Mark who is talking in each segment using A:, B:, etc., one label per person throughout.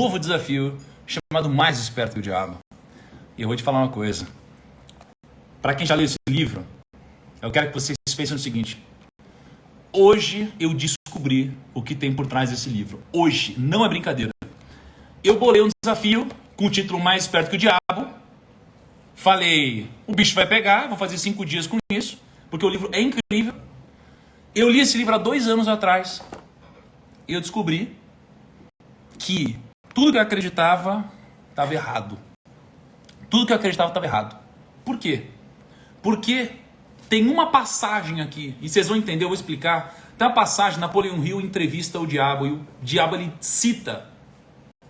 A: novo desafio chamado Mais Esperto que o Diabo. E eu vou te falar uma coisa. Para quem já leu esse livro, eu quero que vocês pensem no seguinte. Hoje eu descobri o que tem por trás desse livro. Hoje, não é brincadeira. Eu bolei um desafio com o título Mais Esperto que o Diabo. Falei, o bicho vai pegar, vou fazer 5 dias com isso, porque o livro é incrível. Eu li esse livro há 2 anos atrás. E eu descobri que tudo que eu acreditava estava errado. Tudo que eu acreditava estava errado. Por quê? Porque tem uma passagem aqui, e vocês vão entender, eu vou explicar. Tem uma passagem, Napoleão Hill entrevista o diabo, e o diabo ele cita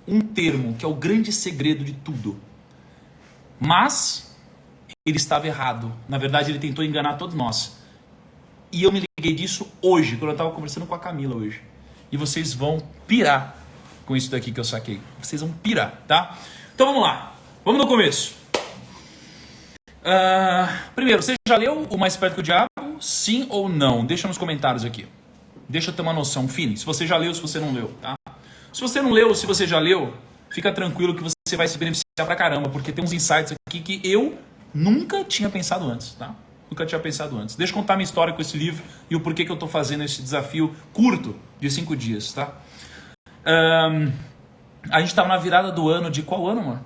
A: um termo que é o grande segredo de tudo. Mas ele estava errado. Na verdade, ele tentou enganar todos nós. E eu me liguei disso hoje, quando eu estava conversando com a Camila hoje. E vocês vão pirar com isso daqui que eu saquei. Vocês vão pirar, tá? Então vamos lá. Vamos no começo. Primeiro, você já leu O Mais Esperto que o Diabo? Sim ou não? Deixa nos comentários aqui. Deixa eu ter uma noção, Fini. Se você já leu, se você não leu, tá? Se você não leu, se você já leu, fica tranquilo que você vai se beneficiar pra caramba, porque tem uns insights aqui que eu nunca tinha pensado antes, tá? Nunca tinha pensado antes. Deixa eu contar minha história com esse livro e o porquê que eu tô fazendo esse desafio curto de 5 dias, tá? A gente tava na virada do ano de qual ano, amor?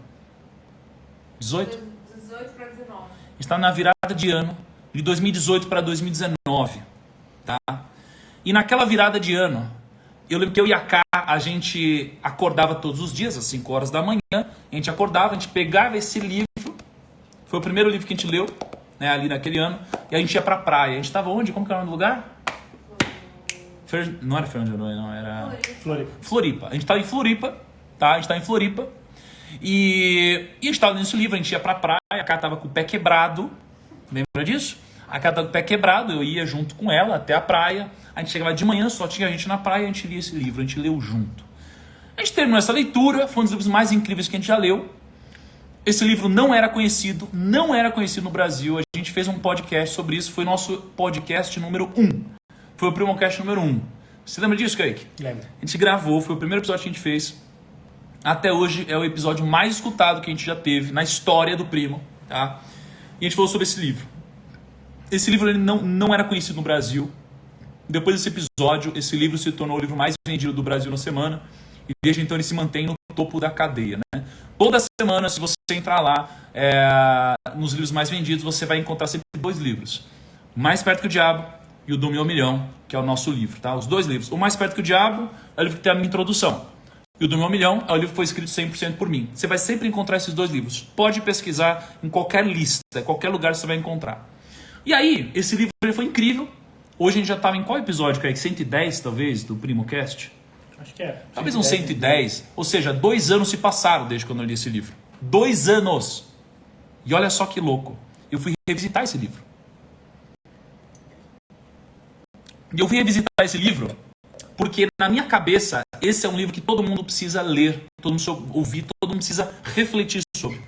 A: 18?
B: 18 para 19.
A: A gente tava na virada de ano de 2018 para 2019, tá? E naquela virada de ano, eu lembro que eu e a Ká, a gente acordava todos os dias, às 5 horas da manhã, a gente acordava, a gente pegava esse livro, foi o primeiro livro que a gente leu, né, ali naquele ano, e a gente ia pra praia. A gente tava onde? Como que era o lugar? Não era Fernando de Noronha, não, era... Floripa. A gente tava em Floripa, tá? A gente tava em Floripa, e a gente tava nesse livro, a gente ia pra praia, a Ká tava com o pé quebrado, lembra disso? A Ká tava com o pé quebrado, eu ia junto com ela até a praia, a gente chegava de manhã, só tinha a gente na praia, a gente lia esse livro, a gente leu junto. A gente terminou essa leitura, foi um dos livros mais incríveis que a gente já leu. Esse livro não era conhecido no Brasil. A gente fez um podcast sobre isso, foi nosso podcast número 1. Foi o Primocast número 1. Você lembra disso, Kaique?
C: Lembro.
A: A gente gravou, foi o primeiro episódio que a gente fez. Até hoje é o episódio mais escutado que a gente já teve na história do Primo, tá? E a gente falou sobre esse livro. Esse livro ele não era conhecido no Brasil. Depois desse episódio, esse livro se tornou o livro mais vendido do Brasil na semana. E desde então ele se mantém no topo da cadeia, né? Toda semana, se você entrar lá nos livros mais vendidos, você vai encontrar sempre 2 livros. O Mais Esperto que o Diabo e o Do Meu Milhão, que é o nosso livro, tá? Os 2 livros. O Mais Esperto que o Diabo é o livro que tem a minha introdução. E o Do Meu Milhão é o livro que foi escrito 100% por mim. Você vai sempre encontrar esses 2 livros. Pode pesquisar em qualquer lista, em qualquer lugar você vai encontrar. E aí, esse livro ele foi incrível. Hoje a gente já estava em qual episódio, Kaique? 110, talvez, do PrimoCast?
C: Acho que é.
A: Talvez uns 110. Ou seja, 2 anos se passaram desde quando eu li esse livro. 2 anos! E olha só que louco. Eu fui revisitar esse livro. E eu fui revisitar esse livro porque, na minha cabeça, esse é um livro que todo mundo precisa ler, todo mundo precisa ouvir, todo mundo precisa refletir sobre.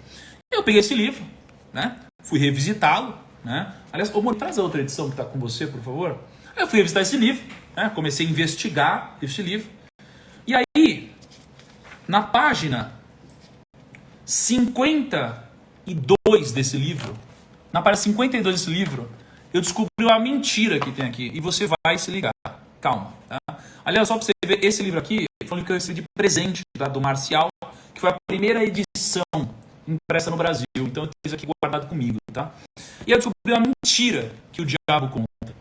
A: Eu peguei esse livro, né? Fui revisitá-lo, né? Aliás, ô, traz a outra edição que está com você, por favor. Aí eu fui revisitar esse livro, né? Comecei a investigar esse livro. E aí, na página 52 desse livro, na página 52 desse livro, eu descobri uma mentira que tem aqui. E você vai se ligar. Calma, tá? Aliás, só para você ver, esse livro aqui foi um que eu recebi de presente, tá? Do Marcial, que foi a primeira edição impressa no Brasil. Então eu tenho isso aqui guardado comigo, tá? E eu descobri uma mentira que o diabo conta.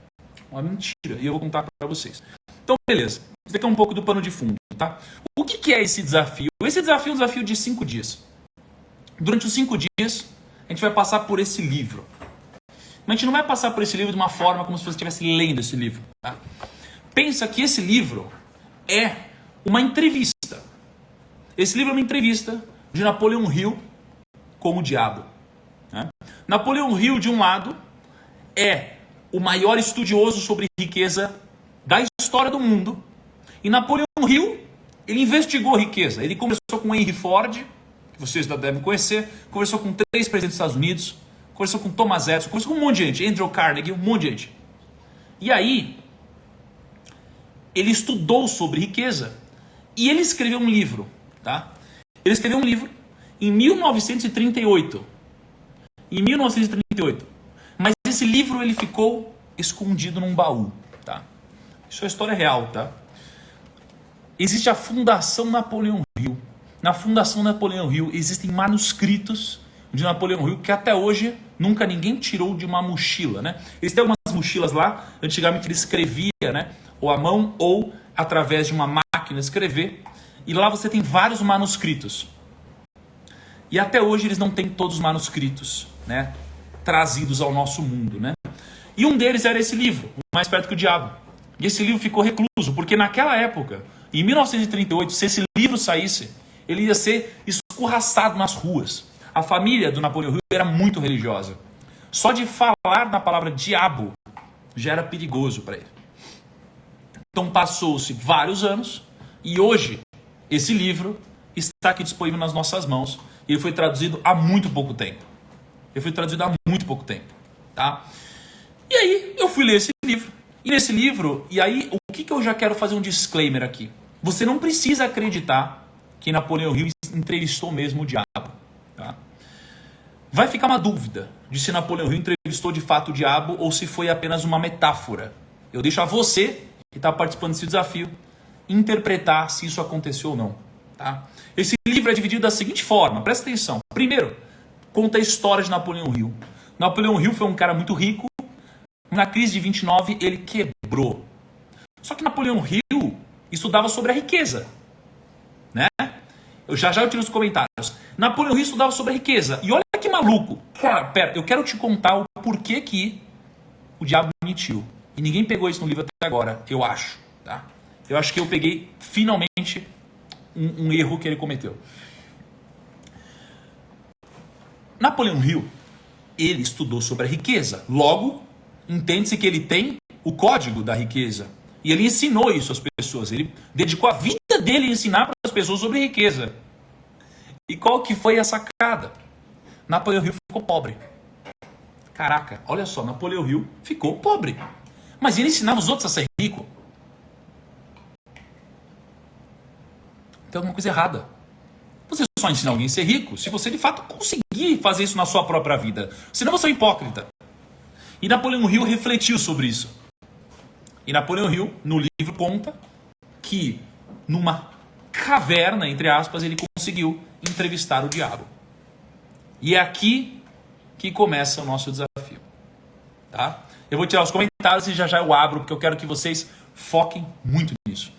A: Uma mentira. E eu vou contar para vocês. Então, beleza. Isso daqui é um pouco do pano de fundo, tá? O que é esse desafio? Esse desafio é um desafio de 5 dias. Durante os 5 dias, a gente vai passar por esse livro. Mas a gente não vai passar por esse livro de uma forma como se você estivesse lendo esse livro, tá? Pensa que esse livro é uma entrevista. Esse livro é uma entrevista de Napoleão Hill com o diabo, né? Napoleão Hill, de um lado, é o maior estudioso sobre riqueza da história do mundo. E Napoleão Hill, ele investigou riqueza. Ele conversou com Henry Ford, que vocês já devem conhecer, conversou com 3 presidentes dos Estados Unidos, conversou com Thomas Edison, conversou com um monte de gente, Andrew Carnegie, um monte de gente. E aí, ele estudou sobre riqueza e ele escreveu um livro, tá? Ele escreveu um livro em 1938. Em 1938. Mas esse livro ele ficou escondido num baú, tá? Isso é história real, tá? Existe a Fundação Napoleão Hill. Na Fundação Napoleão Hill existem manuscritos de Napoleão Hill que até hoje nunca ninguém tirou de uma mochila, né? Eles têm algumas mochilas lá, antigamente ele escrevia, né? Ou à mão ou através de uma máquina escrever. E lá você tem vários manuscritos. E até hoje eles não têm todos os manuscritos, né? Trazidos ao nosso mundo, né? E um deles era esse livro, O Mais Perto que o Diabo. E esse livro ficou recluso, porque naquela época, em 1938, se esse livro saísse, ele ia ser escorraçado nas ruas. A família do Napoleão Hill era muito religiosa. Só de falar na palavra diabo já era perigoso para ele. Então passou-se vários anos e hoje esse livro está aqui disponível nas nossas mãos. Ele foi traduzido há muito pouco tempo. Tá? E aí eu fui ler esse livro. E nesse livro, e aí o que eu já quero fazer um disclaimer aqui. Você não precisa acreditar que Napoleão Hill entrevistou mesmo o diabo. Tá? Vai ficar uma dúvida de se Napoleão Hill entrevistou de fato o diabo ou se foi apenas uma metáfora. Eu deixo a você, que está participando desse desafio, interpretar se isso aconteceu ou não. Tá? Esse livro é dividido da seguinte forma, presta atenção. Primeiro, conta a história de Napoleão Hill. Napoleão Hill foi um cara muito rico. Na crise de 29, ele quebrou. Só que Napoleão Hill estudava sobre a riqueza. Né? Eu já tiro os comentários. Napoleão Hill estudava sobre a riqueza. E olha que maluco. Cara, pera, eu quero te contar o porquê que o diabo mentiu. E ninguém pegou isso no livro até agora, eu acho. Tá? Eu acho que eu peguei finalmente um erro que ele cometeu. Napoleão Hill, ele estudou sobre a riqueza. Logo, entende-se que ele tem o código da riqueza. E ele ensinou isso às pessoas. Ele dedicou a vida dele a ensinar para as pessoas sobre riqueza. E qual que foi a sacada? Napoleão Hill ficou pobre. Caraca, olha só, Napoleão Hill ficou pobre. Mas ele ensinava os outros a ser rico. Tem alguma coisa errada. Você só ensina alguém a ser rico se você de fato conseguir fazer isso na sua própria vida. Senão você é um hipócrita. E Napoleão Hill refletiu sobre isso. E Napoleão Hill, no livro, conta que numa caverna, entre aspas, ele conseguiu entrevistar o diabo. E é aqui que começa o nosso desafio. Tá? Eu vou tirar os comentários e já eu abro, porque eu quero que vocês foquem muito nisso.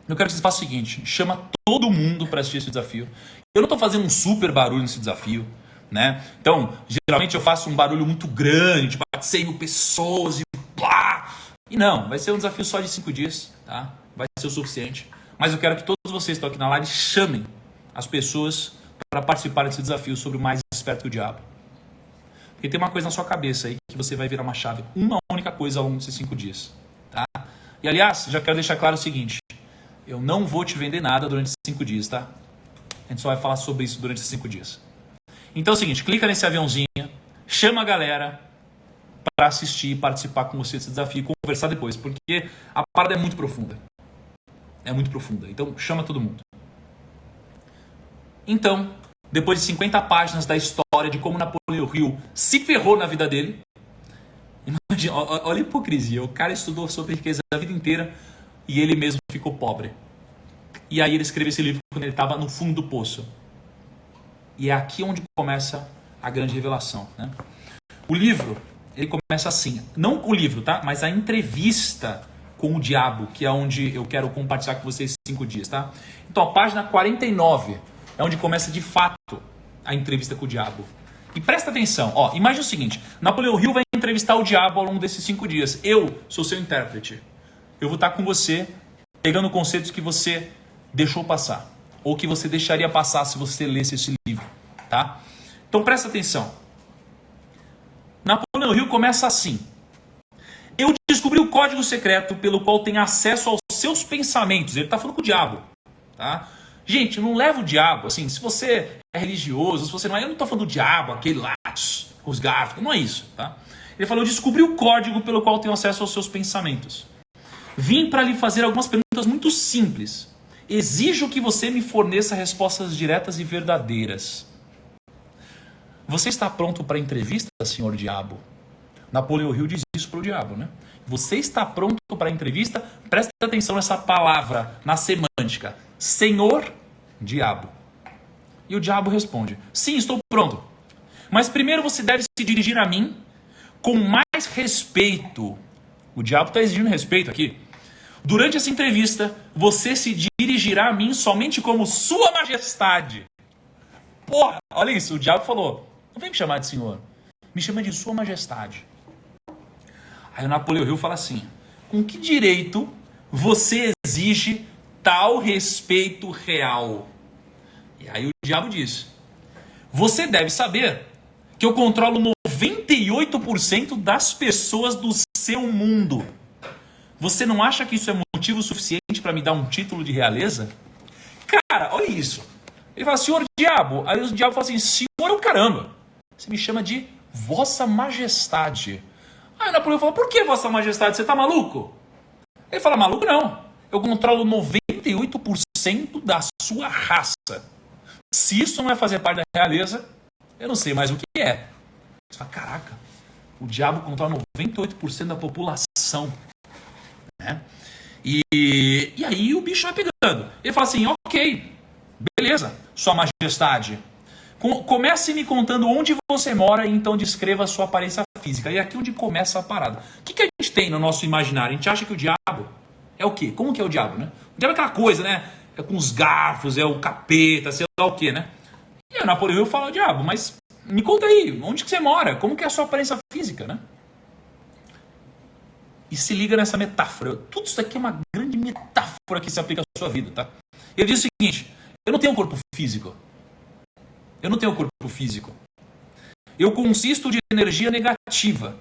A: Eu quero que vocês façam o seguinte, chama todo mundo para assistir esse desafio. Eu não estou fazendo um super barulho nesse desafio. Né? Então, geralmente eu faço um barulho muito grande, tipo 100 mil pessoas e blá. E não, vai ser um desafio só de 5 dias, tá? Vai ser o suficiente. Mas eu quero que todos vocês que estão aqui na live chamem as pessoas para participar desse desafio sobre o mais esperto que o diabo. Porque tem uma coisa na sua cabeça aí que você vai virar uma chave, uma única coisa ao longo desses 5 dias, tá? E aliás, já quero deixar claro o seguinte, eu não vou te vender nada durante esses 5 dias, tá? A gente só vai falar sobre isso durante esses 5 dias. Então é o seguinte, clica nesse aviãozinho, chama a galera para assistir e participar com você desse desafio e conversar depois, porque a parada é muito profunda. É muito profunda, então chama todo mundo. Então, depois de 50 páginas da história de como Napoleão Hill se ferrou na vida dele, imagina, olha a hipocrisia, o cara estudou sobre riqueza a vida inteira e ele mesmo ficou pobre. E aí ele escreveu esse livro quando ele estava no fundo do poço. E é aqui onde começa a grande revelação. Né? O livro, ele começa assim. Não o livro, tá? Mas a entrevista com o diabo, que é onde eu quero compartilhar com vocês 5 dias. Tá? Então, a página 49 é onde começa de fato a entrevista com o diabo. E presta atenção. Ó, imagina o seguinte. Napoleão Hill vai entrevistar o diabo ao longo desses 5 dias. Eu sou seu intérprete. Eu vou estar com você, pegando conceitos que você deixou passar. Ou que você deixaria passar se você lesse esse livro, tá? Então presta atenção. Napoleão Hill começa assim. Eu descobri o código secreto pelo qual tem acesso aos seus pensamentos. Ele está falando com o diabo, tá? Gente, não leva o diabo, assim, se você é religioso, se você não é, eu não estou falando do diabo, aquele lá, os garfos, não é isso, tá? Ele falou, eu descobri o código pelo qual tenho acesso aos seus pensamentos. Vim para lhe fazer algumas perguntas muito simples. Exijo que você me forneça respostas diretas e verdadeiras. Você está pronto para a entrevista, senhor diabo? Napoleão Hill diz isso para o diabo, né? Você está pronto para a entrevista? Presta atenção nessa palavra, na semântica. Senhor diabo. E o diabo responde: sim, estou pronto. Mas primeiro você deve se dirigir a mim com mais respeito. O diabo está exigindo respeito aqui. Durante essa entrevista, você se dirigirá a mim somente como Sua Majestade. Porra, olha isso, o diabo falou: não vem me chamar de senhor, me chama de Sua Majestade. Aí o Napoleão Hill fala assim: com que direito você exige tal respeito real? E aí o diabo diz: você deve saber que eu controlo 98% das pessoas do seu mundo. Você não acha que isso é motivo suficiente para me dar um título de realeza? Cara, olha isso. Ele fala: senhor diabo. Aí o diabo fala assim: senhor é o caramba. Você me chama de Vossa Majestade. Aí o Napoleão fala: por que Vossa Majestade? Você tá maluco? Ele fala: maluco não. Eu controlo 98% da sua raça. Se isso não é fazer parte da realeza, eu não sei mais o que é. Você fala: caraca, o diabo controla 98% da população. Né? E aí o bicho vai pegando. Ele fala assim: ok, beleza, Sua Majestade. Comece me contando onde você mora e então descreva a sua aparência física. E aqui é onde começa a parada. O que a gente tem no nosso imaginário? A gente acha que o diabo é o quê? Como que é o diabo, né? O diabo é aquela coisa, né? É com os garfos, é o capeta, sei lá o quê, né? E aí o Napoleão fala: diabo, mas me conta aí, onde que você mora? Como que é a sua aparência física, né? E se liga nessa metáfora. Tudo isso aqui é uma grande metáfora que se aplica à sua vida, tá? Ele diz o seguinte: eu não tenho um corpo físico. Eu não tenho um corpo físico. Eu consisto de energia negativa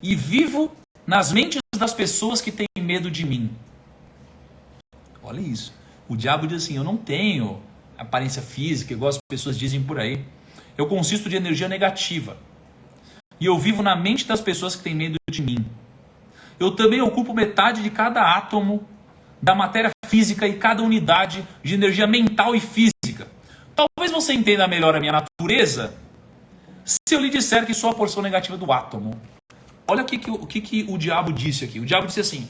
A: e vivo nas mentes das pessoas que têm medo de mim. Olha isso. O diabo diz assim: eu não tenho aparência física, igual as pessoas dizem por aí. Eu consisto de energia negativa e eu vivo na mente das pessoas que têm medo de mim. Eu também ocupo metade de cada átomo da matéria física e cada unidade de energia mental e física. Talvez você entenda melhor a minha natureza se eu lhe disser que sou a porção negativa do átomo. Olha o que o diabo disse aqui. O diabo disse assim: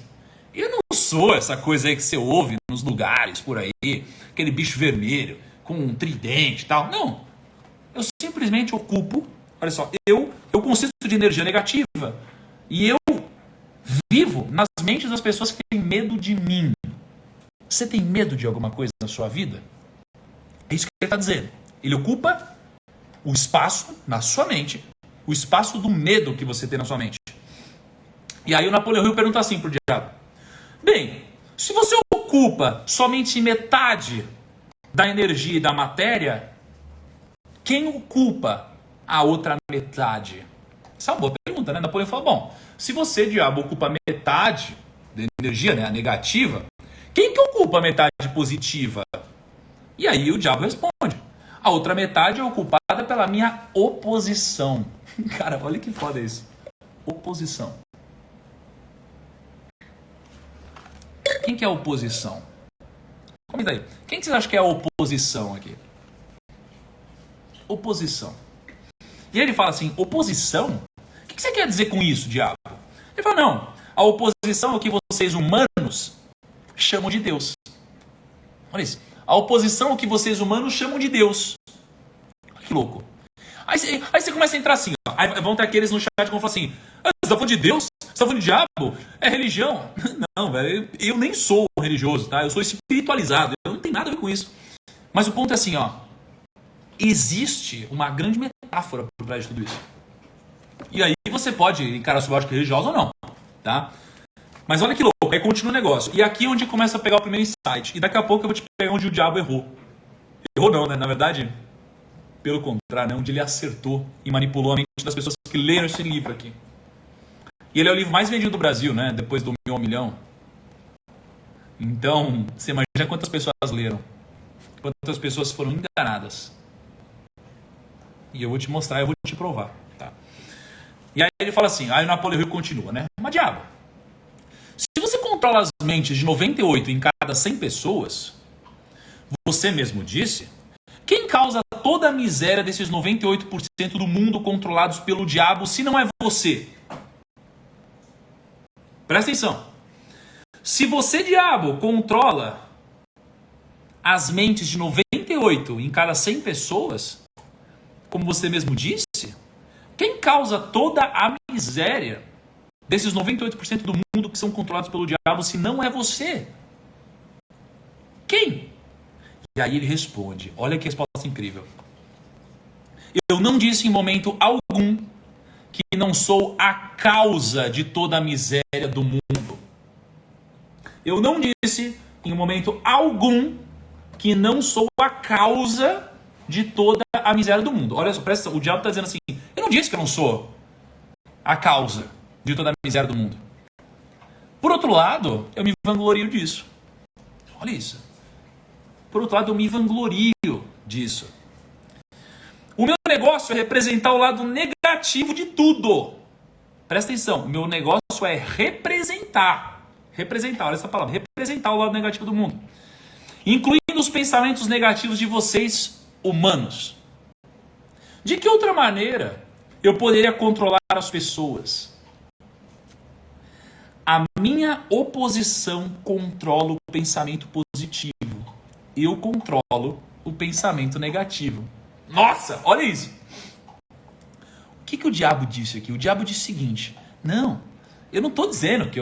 A: eu não sou essa coisa aí que você ouve nos lugares por aí, aquele bicho vermelho com um tridente e tal. Não. Eu simplesmente ocupo, olha só, eu consisto de energia negativa e eu vivo nas mentes das pessoas que têm medo de mim. Você tem medo de alguma coisa na sua vida? É isso que ele está dizendo. Ele ocupa o espaço na sua mente, o espaço do medo que você tem na sua mente. E aí o Napoleão Hill pergunta assim pro diabo: bem, se você ocupa somente metade da energia e da matéria, quem ocupa a outra metade? Essa é uma boa pergunta, né? Napoleão fala: bom, se você, diabo, ocupa metade da energia, né, a negativa, quem que ocupa a metade positiva? E aí o diabo responde: a outra metade é ocupada pela minha oposição. Cara, olha que foda isso. Oposição. Quem que é a oposição? Comenta aí. Quem que vocês acham que é a oposição aqui? Oposição. E ele fala assim: oposição? O que você quer dizer com isso, diabo? Ele fala: não, a oposição é o que vocês humanos chamam de Deus. Olha isso. A oposição é o que vocês humanos chamam de Deus. Olha que louco. Aí você começa a entrar assim, ó. Aí vão ter aqueles no chat que vão falar assim: você está falando de Deus? Você está falando de diabo? É religião? Não, velho, eu nem sou religioso, tá? Eu sou espiritualizado, eu não tenho nada a ver com isso. Mas o ponto é assim, ó. Existe uma grande metáfora por trás de tudo isso. E aí você pode encarar a sua lógica religiosa ou não, tá? Mas olha que louco, aí continua o negócio. E aqui é onde começa a pegar o primeiro insight. E daqui a pouco eu vou te pegar onde o diabo errou. Errou não, né? Na verdade, pelo contrário, né? Onde ele acertou e manipulou a mente das pessoas que leram esse livro aqui. E ele é o livro mais vendido do Brasil, né? Depois do 1 milhão. Então, você imagina quantas pessoas leram. Quantas pessoas foram enganadas. E eu vou te mostrar, eu vou te provar, tá? E aí ele fala assim, aí o Napoleão Hill continua, né? Mas diabo, se você controla as mentes de 98 em cada 100 pessoas, você mesmo disse, quem causa toda a miséria desses 98% do mundo controlados pelo diabo, se não é você? Presta atenção. Se você, diabo, controla as mentes de 98 em cada 100 pessoas, como você mesmo disse, quem causa toda a miséria desses 98% do mundo que são controlados pelo diabo, se não é você? Quem? E aí ele responde, olha que resposta incrível. Eu não disse em momento algum que não sou a causa de toda a miséria do mundo. Eu não disse em momento algum que não sou a causa de toda a miséria do mundo. Olha só, presta, o diabo está dizendo assim, eu não disse que eu não sou a causa de toda a miséria do mundo. Por outro lado, eu me vanglorio disso. Olha isso. Por outro lado, eu me vanglorio disso. O meu negócio é representar o lado negativo de tudo. Presta atenção, o meu negócio é representar. Representar, olha essa palavra. Representar o lado negativo do mundo. Incluindo os pensamentos negativos de vocês, humanos. De que outra maneira eu poderia controlar as pessoas? A minha oposição controla o pensamento positivo. Eu controlo o pensamento negativo. Nossa, olha isso. O que o diabo disse aqui? O diabo disse o seguinte, não, eu não estou dizendo que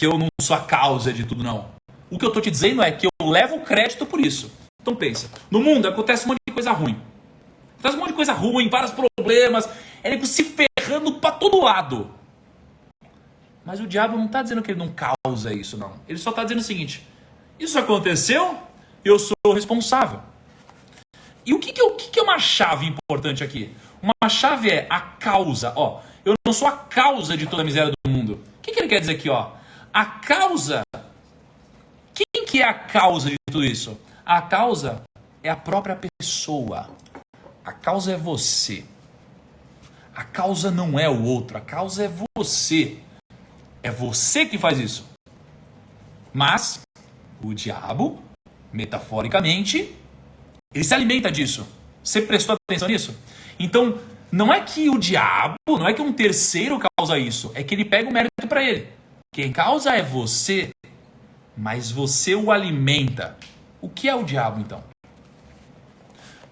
A: eu não sou a causa de tudo, não. O que eu estou te dizendo é que eu levo crédito por isso. Então pensa, no mundo acontece um monte de coisa ruim. Acontece um monte de coisa ruim, vários problemas, é se ferrando para todo lado. Mas o diabo não está dizendo que ele não causa isso, não. Ele só está dizendo o seguinte, isso aconteceu, eu sou responsável. E o que é uma chave importante aqui? Uma chave é a causa. Ó, eu não sou a causa de toda a miséria do mundo. O que ele quer dizer aqui? Ó? A causa... Quem que é a causa de tudo isso? A causa é a própria pessoa. A causa é você. A causa não é o outro. A causa é você. É você que faz isso. Mas o diabo, metaforicamente, ele se alimenta disso. Você prestou atenção nisso? Então, não é que o diabo, não é que um terceiro causa isso. É que ele pega o mérito para ele. Quem causa é você, mas você o alimenta. O que é o diabo, então?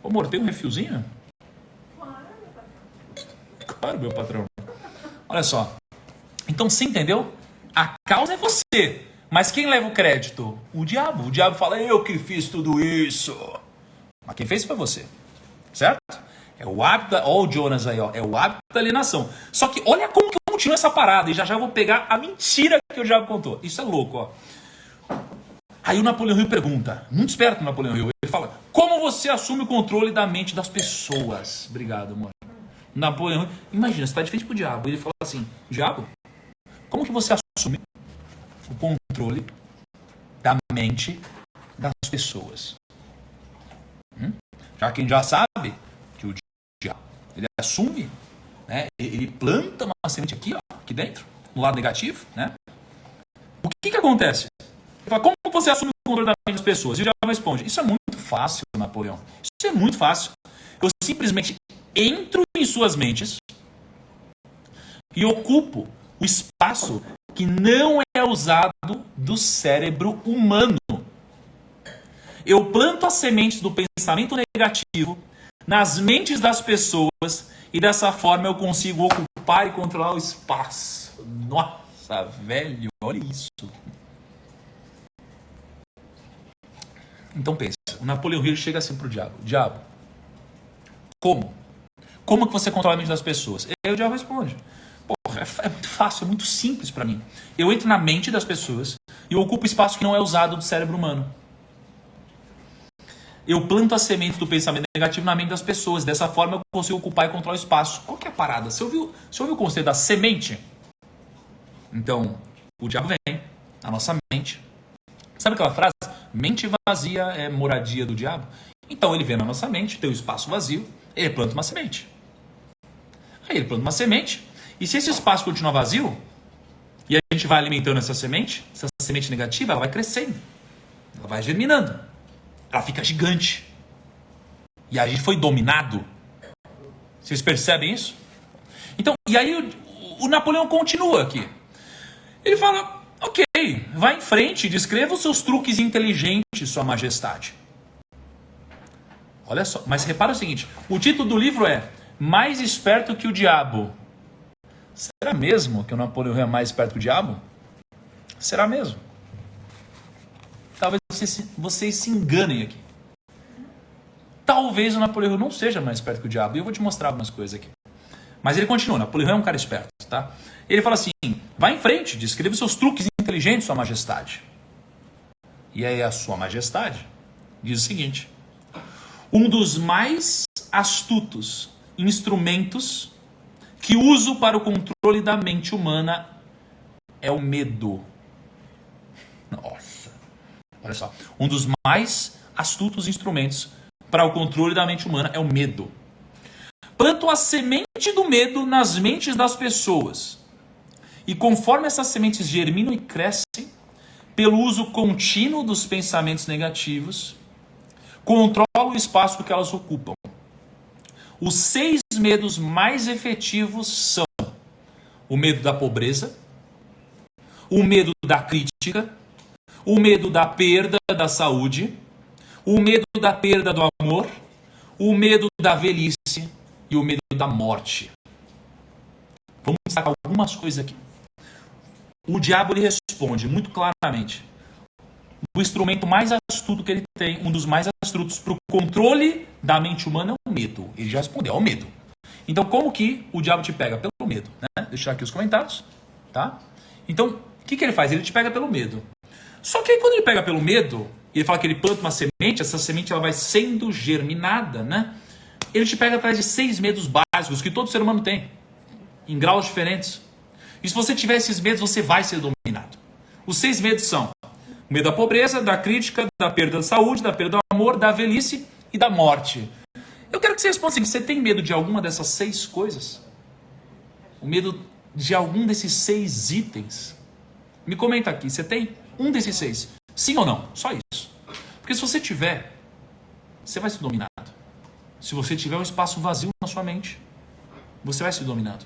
A: Ô, amor, tem um refilzinho? Claro, meu patrão. Olha só. Então, você entendeu? A causa é você. Mas quem leva o crédito? O diabo. O diabo fala, eu que fiz tudo isso. Mas quem fez foi você. Certo? É o hábito, ó o Jonas aí, ó. É o hábito da alienação. Só que olha como que eu continuo essa parada. E já vou pegar a mentira que o diabo contou. Isso é louco, ó. Aí o Napoleão Hill pergunta. Muito esperto o Napoleão Hill. Ele fala, como você assume o controle da mente das pessoas? Obrigado, amor. Napoleão Hill, imagina, você está de frente pro diabo. Ele fala assim, diabo, como que você assume o controle da mente das pessoas? Já quem já sabe que o diabo, ele assume, né? Ele planta uma semente aqui, ó, aqui dentro, no lado negativo, né? O que acontece? Ele fala, como você assume o controle da mente das pessoas? E o diabo responde, isso é muito fácil, Napoleão. Isso é muito fácil. Eu simplesmente entro em suas mentes e ocupo o espaço que não é usado do cérebro humano. Eu planto as sementes do pensamento negativo nas mentes das pessoas e dessa forma eu consigo ocupar e controlar o espaço. Nossa, velho, olha isso. Então pensa, o Napoleão Hill chega assim pro diabo. Diabo, como? Como que você controla a mente das pessoas? E aí o diabo responde, porra, é muito fácil, é muito simples para mim. Eu entro na mente das pessoas e eu ocupo espaço que não é usado do cérebro humano. Eu planto as sementes do pensamento negativo na mente das pessoas. Dessa forma eu consigo ocupar e controlar o espaço. Qual que é a parada? Você ouviu o conceito da semente? Então, o diabo vem na nossa mente. Sabe aquela frase? Mente vazia é moradia do diabo. Então ele vem na nossa mente, tem o espaço vazio, ele planta uma semente. Aí ele planta uma semente, e se esse espaço continuar vazio, e a gente vai alimentando essa semente negativa, ela vai crescendo, ela vai germinando. ela fica gigante. E a gente foi dominado. Vocês percebem isso? Então, e aí o Napoleão continua aqui. Ele fala, ok, vá em frente, descreva os seus truques inteligentes, Sua Majestade. Olha só, mas repara o seguinte, o título do livro é Mais Esperto que o Diabo. Será mesmo que o Napoleão é mais esperto que o diabo? Será mesmo? Talvez vocês se enganem aqui. Talvez o Napoleão não seja mais esperto que o diabo. E eu vou te mostrar algumas coisas aqui. Mas ele continua, Napoleão é um cara esperto, tá? Ele fala assim, vá em frente, descreva os seus truques inteligentes, Sua Majestade. E aí a Sua Majestade diz o seguinte, um dos mais astutos instrumentos que uso para o controle da mente humana é o medo. Nossa, olha só. Um dos mais astutos instrumentos para o controle da mente humana é o medo. Planto a semente do medo nas mentes das pessoas. E conforme essas sementes germinam e crescem, pelo uso contínuo dos pensamentos negativos, controlo o espaço que elas ocupam. Os 6 medos mais efetivos são o medo da pobreza, o medo da crítica, o medo da perda da saúde, o medo da perda do amor, o medo da velhice e o medo da morte. Vamos destacar algumas coisas aqui. O diabo ele responde muito claramente. O instrumento mais astuto que ele tem, um dos mais astutos para o controle da mente humana é o medo. Ele já respondeu, é o medo. Então, como que o diabo te pega? Pelo medo, né? Deixar aqui os comentários, tá? Então, o que ele faz? Ele te pega pelo medo. Só que aí, quando ele pega pelo medo, e ele fala que ele planta uma semente, essa semente ela vai sendo germinada, né? Ele te pega atrás de 6 medos básicos que todo ser humano tem, em graus diferentes. E se você tiver esses medos, você vai ser dominado. Os 6 medos são o medo da pobreza, da crítica, da perda da saúde, da perda do amor, da velhice e da morte. Eu quero que você responda assim, você tem medo de alguma dessas 6 coisas? O medo de algum desses 6 itens? Me comenta aqui, você tem um desses 6? Sim ou não? Só isso. Porque se você tiver, você vai ser dominado. Se você tiver um espaço vazio na sua mente, você vai ser dominado.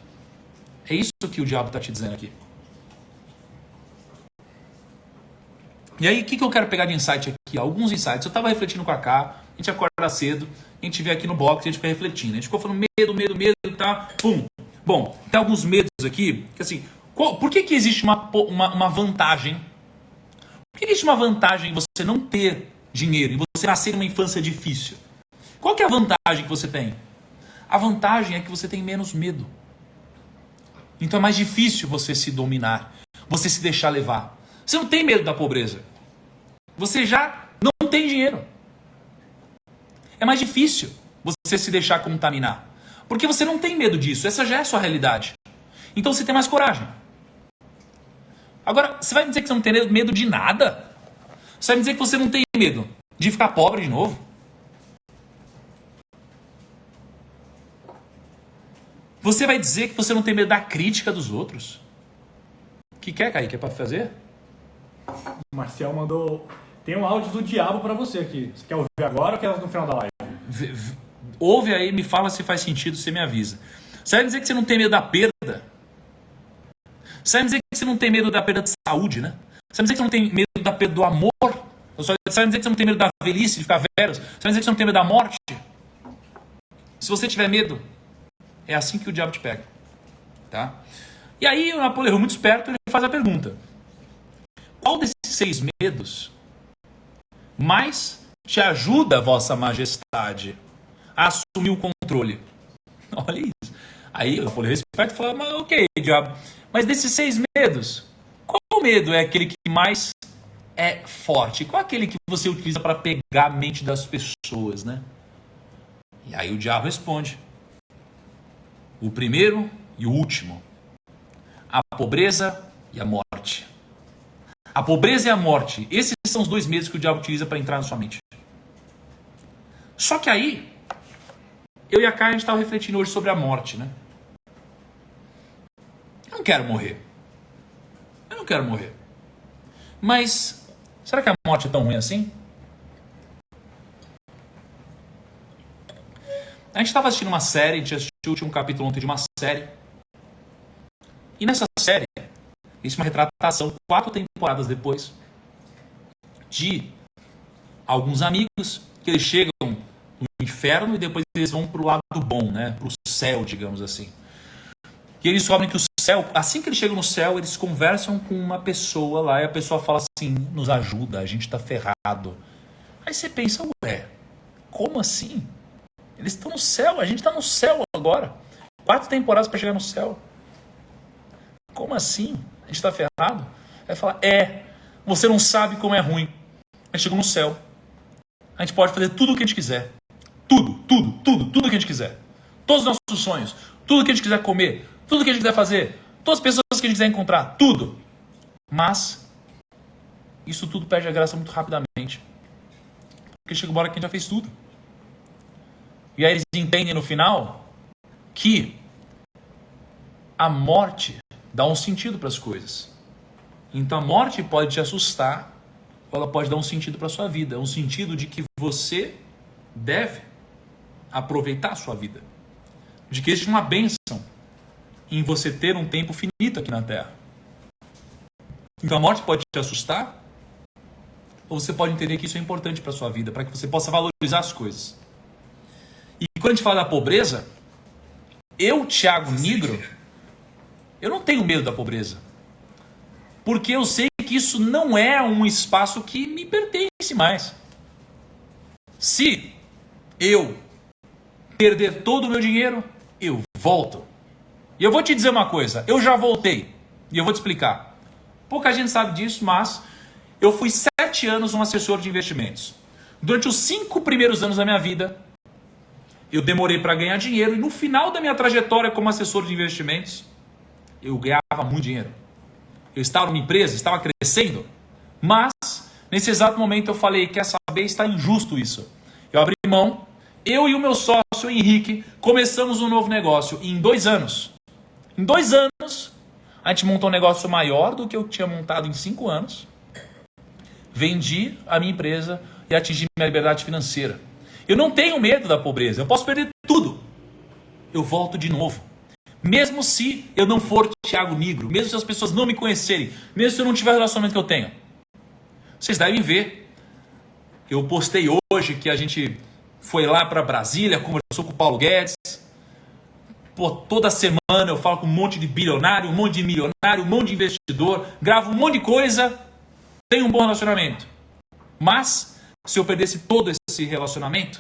A: É isso que o diabo está te dizendo aqui. E aí, o que eu quero pegar de insight aqui? Alguns insights. Eu estava refletindo com a Cá, a gente acorda cedo, a gente vê aqui no box, a gente fica refletindo. A gente ficou falando medo e tá, pum. Bom, tem alguns medos aqui, que assim, por que existe uma vantagem? Por que existe uma vantagem em você não ter dinheiro, em você nascer numa infância difícil? Qual que é a vantagem que você tem? A vantagem é que você tem menos medo. Então é mais difícil você se dominar, você se deixar levar. Você não tem medo da pobreza. Você já não tem dinheiro. É mais difícil você se deixar contaminar. Porque você não tem medo disso. Essa já é a sua realidade. Então você tem mais coragem. Agora, você vai me dizer que você não tem medo de nada? Você vai me dizer que você não tem medo de ficar pobre de novo? Você vai dizer que você não tem medo da crítica dos outros? O que quer, Kaique? É pra fazer?
B: O Marcel mandou... Tem um áudio do diabo pra você aqui. Você quer ouvir agora ou quer no final da live?
A: Ouve aí, me fala se faz sentido, você me avisa. Você vai dizer que você não tem medo da perda? Você vai dizer que você não tem medo da perda de saúde, né? Você vai dizer que você não tem medo da perda do amor? Você vai dizer que você não tem medo da velhice, de ficar velho? Você vai dizer que você não tem medo da morte? Se você tiver medo, é assim que o diabo te pega. Tá? E aí o Napoleão, muito esperto, ele faz a pergunta. Qual desses 6 medos mais te ajuda, Vossa Majestade, a assumir o controle? Olha isso. Aí o Napoleão esperto fala, mas ok, diabo. Mas desses 6 medos, qual medo é aquele que mais é forte? Qual é aquele que você utiliza para pegar a mente das pessoas, né? E aí o diabo responde. O primeiro e o último. A pobreza e a morte. A pobreza e a morte. Esses são os 2 medos que o diabo utiliza para entrar na sua mente. Só que aí, eu e a Kai, a gente estava refletindo hoje sobre a morte, né? Eu não quero morrer. Eu não quero morrer. Mas, será que a morte é tão ruim assim? A gente estava assistindo uma série, a gente assistiu o último capítulo ontem de uma série. E nessa série, existe uma retratação, 4 temporadas depois, de alguns amigos que eles chegam no inferno e depois eles vão para o lado bom, né? Para o céu, digamos assim. E eles descobrem que o céu, assim que eles chegam no céu, eles conversam com uma pessoa lá e a pessoa fala assim, nos ajuda, a gente está ferrado. Aí você pensa, ué, como assim? Eles estão no céu, a gente está no céu agora. 4 temporadas para chegar no céu. Como assim? A gente está ferrado? Aí fala, você não sabe como é ruim. A gente chegou no céu. A gente pode fazer tudo o que a gente quiser. Tudo que a gente quiser. Todos os nossos sonhos. Tudo que a gente quiser comer. Tudo que a gente quiser fazer. Todas as pessoas que a gente quiser encontrar. Tudo. Mas, isso tudo perde a graça muito rapidamente. Porque chega uma hora que a gente já fez tudo. E aí eles entendem no final que a morte dá um sentido para as coisas. Então a morte pode te assustar, ou ela pode dar um sentido para a sua vida. Um sentido de que você deve aproveitar a sua vida. De que existe uma bênção em você ter um tempo finito aqui na Terra. Então a morte pode te assustar, ou você pode entender que isso é importante para a sua vida, para que você possa valorizar as coisas. E quando a gente fala da pobreza, eu, Thiago Nigro, eu não tenho medo da pobreza. Porque eu sei que isso não é um espaço que me pertence mais. Se eu perder todo o meu dinheiro, eu volto. E eu vou te dizer uma coisa, eu já voltei. E eu vou te explicar. Pouca gente sabe disso, mas eu fui 7 anos um assessor de investimentos. Durante os 5 primeiros anos da minha vida, eu demorei para ganhar dinheiro. E no final da minha trajetória como assessor de investimentos, eu ganhava muito dinheiro. Eu estava numa empresa, estava crescendo, mas nesse exato momento eu falei, quer saber, está injusto isso. Eu abri mão, eu e o meu sócio Henrique começamos um novo negócio em 2 anos. Em 2 anos, a gente montou um negócio maior do que eu tinha montado em 5 anos. Vendi a minha empresa e atingi minha liberdade financeira. Eu não tenho medo da pobreza, eu posso perder tudo. Eu volto de novo. Mesmo se eu não for Thiago Nigro, mesmo se as pessoas não me conhecerem, mesmo se eu não tiver o relacionamento que eu tenho. Vocês devem ver. Eu postei hoje que a gente foi lá para Brasília, conversou com o Paulo Guedes. Pô, toda semana eu falo com um monte de bilionário, um monte de milionário, um monte de investidor, gravo um monte de coisa, tenho um bom relacionamento. Mas, se eu perdesse todo esse relacionamento,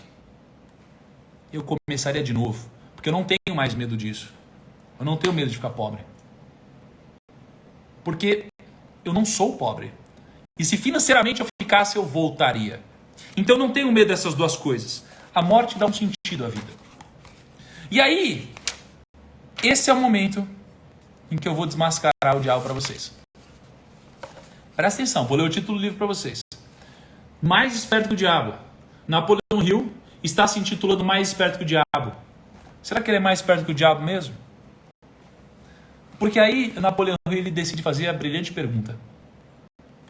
A: eu começaria de novo. Porque eu não tenho mais medo disso. Eu não tenho medo de ficar pobre. Porque eu não sou pobre. E se financeiramente eu ficasse, eu voltaria. Então eu não tenho medo dessas duas coisas. A morte dá um sentido à vida. E aí, esse é o momento em que eu vou desmascarar o diabo para vocês. Presta atenção, vou ler o título do livro para vocês. Mais Esperto que o Diabo. Napoleão Hill está se intitulando Mais Esperto que o Diabo. Será que ele é mais esperto que o diabo mesmo? Porque aí Napoleão Hill ele decide fazer a brilhante pergunta.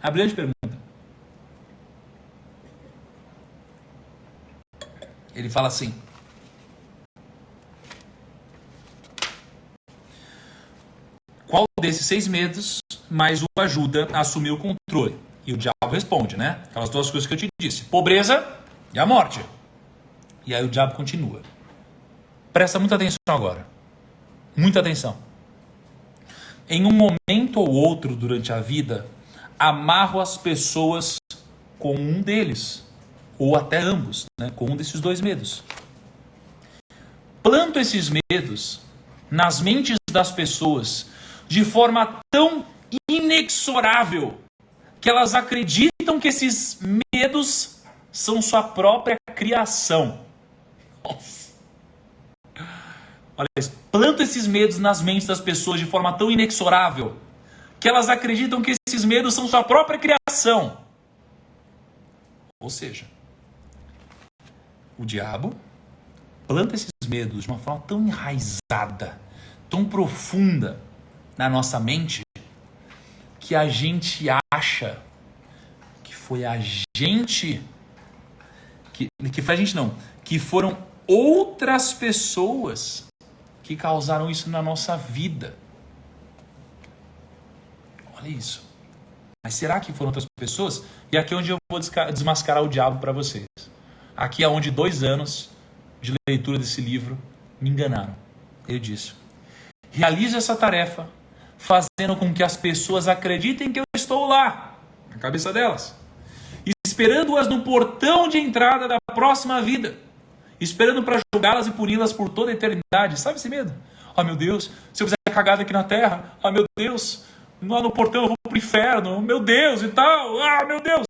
A: A brilhante pergunta. Ele fala assim: qual desses 6 medos mais o ajuda a assumir o controle? E o diabo responde, né? Aquelas 2 coisas que eu te disse: pobreza e a morte. E aí o diabo continua. Presta muita atenção agora. Muita atenção. Em um momento ou outro durante a vida, amarro as pessoas com um deles, ou até ambos, né? Com um desses 2 medos. Planto esses medos nas mentes das pessoas de forma tão inexorável que elas acreditam que esses medos são sua própria criação. Nossa. Olha isso. Planto esses medos nas mentes das pessoas de forma tão inexorável que elas acreditam que esses medos são sua própria criação. Ou seja, o diabo planta esses medos de uma forma tão enraizada, tão profunda na nossa mente, que a gente acha que foi a gente, que foi a gente não, que foram outras pessoas que causaram isso na nossa vida. Olha isso. Mas será que foram outras pessoas? E aqui é onde eu vou desmascarar o diabo para vocês. Aqui é onde 2 anos de leitura desse livro me enganaram. Ele disse: realize essa tarefa fazendo com que as pessoas acreditem que eu estou lá, na cabeça delas, esperando-as no portão de entrada da próxima vida, esperando para julgá-las e puni-las por toda a eternidade. Sabe esse medo? Oh meu Deus, se eu fizer cagada aqui na terra, oh meu Deus, lá no portão eu vou pro inferno, meu Deus e tal, ah meu Deus.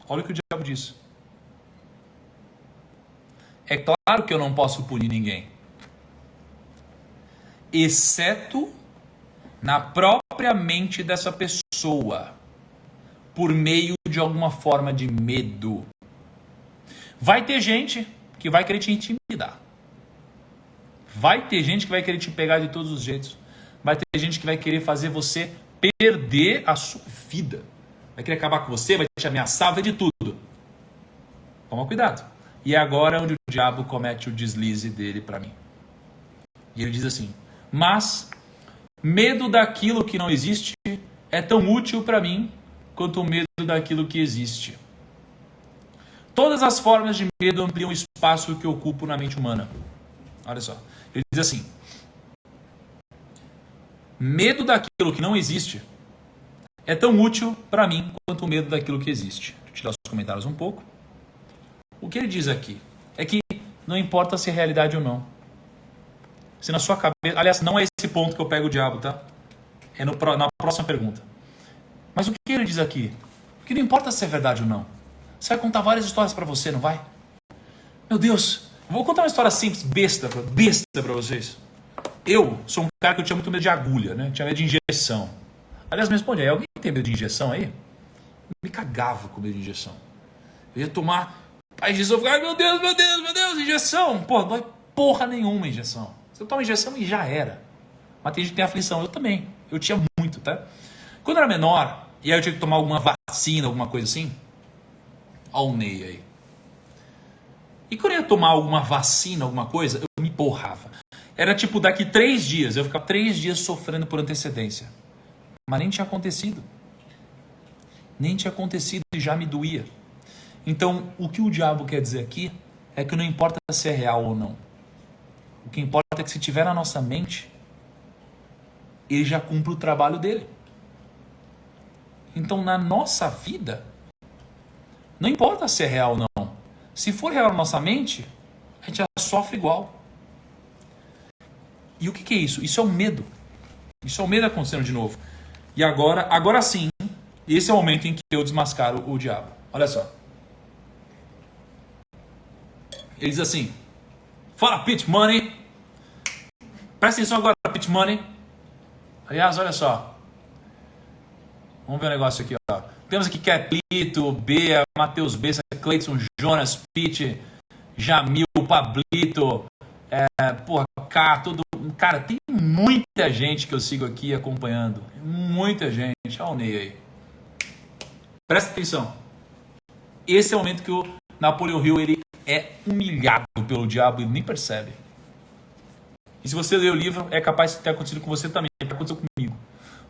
A: Olha o que o diabo disse. É claro que eu não posso punir ninguém, exceto na própria mente dessa pessoa, por meio de alguma forma de medo. Vai ter gente que vai querer te intimidar. Vai ter gente que vai querer te pegar de todos os jeitos. Vai ter gente que vai querer fazer você perder a sua vida. Vai querer acabar com você, vai te ameaçar, vai de tudo. Toma cuidado. E é agora onde o diabo comete o deslize dele para mim. E ele diz assim: mas medo daquilo que não existe é tão útil para mim quanto o medo daquilo que existe. Todas as formas de medo ampliam o espaço que ocupo na mente humana. Olha só. Ele diz assim: medo daquilo que não existe é tão útil para mim quanto o medo daquilo que existe. Deixa eu tirar os comentários um pouco. O que ele diz aqui é que não importa se é realidade ou não. Se na sua cabeça... Aliás, não é esse ponto que eu pego o diabo, tá? É na próxima pergunta. Mas o que ele diz aqui? Que não importa se é verdade ou não. Você vai contar várias histórias para você, não vai? Meu Deus, vou contar uma história simples, besta para vocês. Eu sou um cara que eu tinha muito medo de agulha, né? Tinha medo de injeção. Aliás, me responde aí, alguém tem medo de injeção aí? Eu me cagava com medo de injeção. Eu ia tomar a injeção, eu ficava, meu Deus, injeção. Pô, não dói porra nenhuma injeção. Você toma injeção e já era. Mas tem gente que tem aflição, eu também. Eu tinha muito, tá? Quando eu era menor, e aí eu tinha que tomar alguma vacina, alguma coisa assim, olha o Ney aí. E quando eu ia tomar alguma vacina, alguma coisa, eu me porrava. Era tipo daqui 3 dias, eu ficava 3 dias sofrendo por antecedência. Mas nem tinha acontecido. Nem tinha acontecido e já me doía. Então, o que o diabo quer dizer aqui é que não importa se é real ou não. O que importa é que se tiver na nossa mente, ele já cumpre o trabalho dele. Então, na nossa vida, não importa se é real ou não. Se for real na nossa mente, a gente já sofre igual. E o que é isso? Isso é o medo. Isso é o medo acontecendo de novo. E agora sim, esse é o momento em que eu desmascaro o diabo. Olha só. Ele diz assim: fala, Pit Money. Presta atenção agora, Pit Money. Aliás, olha só. Vamos ver um negócio aqui, ó. Temos aqui Keplito, Bea, Matheus Bessa, Cleiton, Jonas, Pete, Jamil, Pablito, K, todo... Cara, tem muita gente que eu sigo aqui acompanhando. Muita gente. Olha o Ney aí. Presta atenção. Esse é o momento que o Napoleon Hill ele é humilhado pelo diabo e nem percebe. E se você ler o livro, é capaz de ter acontecido com você também. Aconteceu comigo.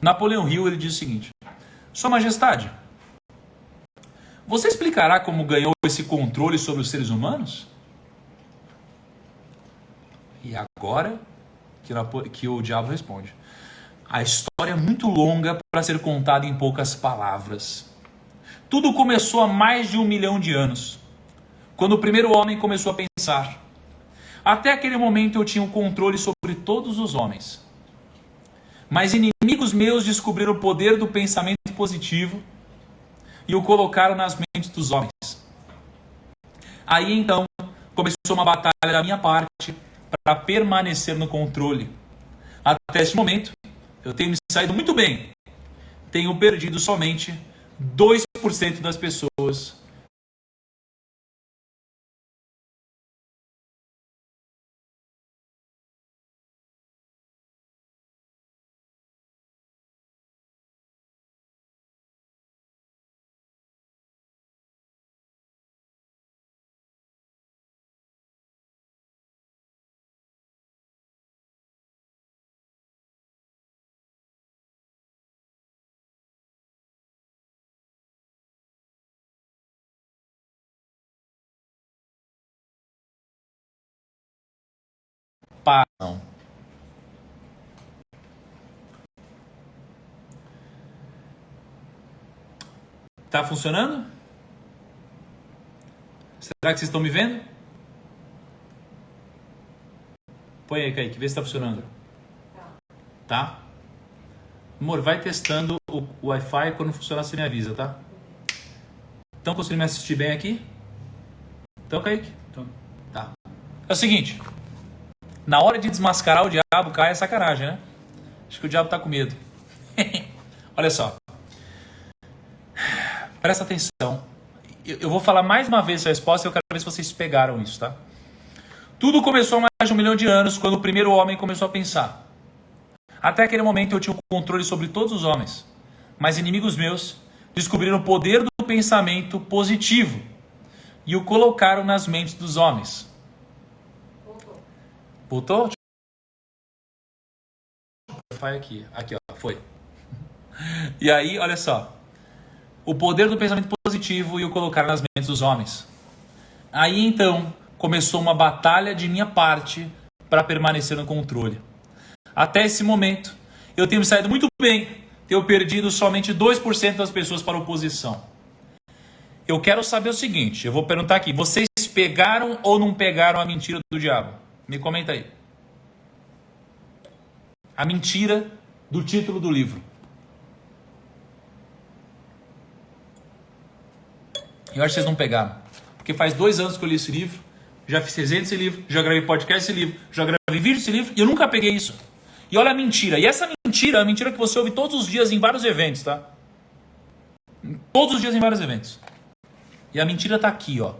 A: Napoleon Hill ele diz o seguinte: Sua Majestade, você explicará como ganhou esse controle sobre os seres humanos? E agora que o diabo responde: a história é muito longa para ser contada em poucas palavras. Tudo começou há mais de 1 milhão de anos, quando o primeiro homem começou a pensar. Até aquele momento eu tinha o controle sobre todos os homens. Mas inimigos meus descobriram o poder do pensamento positivo e o colocaram nas mentes dos homens. Aí então começou uma batalha da minha parte para permanecer no controle. Até este momento eu tenho me saído muito bem. Tenho perdido somente 2% das pessoas param. Tá funcionando? Será que vocês estão me vendo? Põe aí, Kaique, vê se tá funcionando. Tá? Amor, vai testando o Wi-Fi, quando funcionar você me avisa, tá? Estão conseguindo me assistir bem aqui? Então, Kaique? Tá. É o seguinte, na hora de desmascarar o diabo, cai é sacanagem, né? Acho que o diabo tá com medo. Olha só. Presta atenção. Eu vou falar mais uma vez a resposta e eu quero ver se vocês pegaram isso, tá? Tudo começou há mais de 1 milhão de anos, quando o primeiro homem começou a pensar. Até aquele momento eu tinha o controle sobre todos os homens. Mas inimigos meus descobriram o poder do pensamento positivo e o colocaram nas mentes dos homens. Voltou? Aqui, ó, foi. E aí, olha só. O poder do pensamento positivo e o colocaram nas mentes dos homens. Aí então começou uma batalha de minha parte para permanecer no controle. Até esse momento, eu tenho me saído muito bem, tenho perdido somente 2% das pessoas para a oposição. Eu quero saber o seguinte, eu vou perguntar aqui, vocês pegaram ou não pegaram a mentira do diabo? Me comenta aí. A mentira do título do livro. Eu acho que vocês não pegaram. Porque faz 2 anos que eu li esse livro, já fiz resenha desse livro, já gravei podcast desse livro, já gravei vídeo desse livro e eu nunca peguei isso. E olha a mentira. E essa mentira é a mentira que você ouve todos os dias em vários eventos, tá? Todos os dias em vários eventos. E a mentira tá aqui, ó.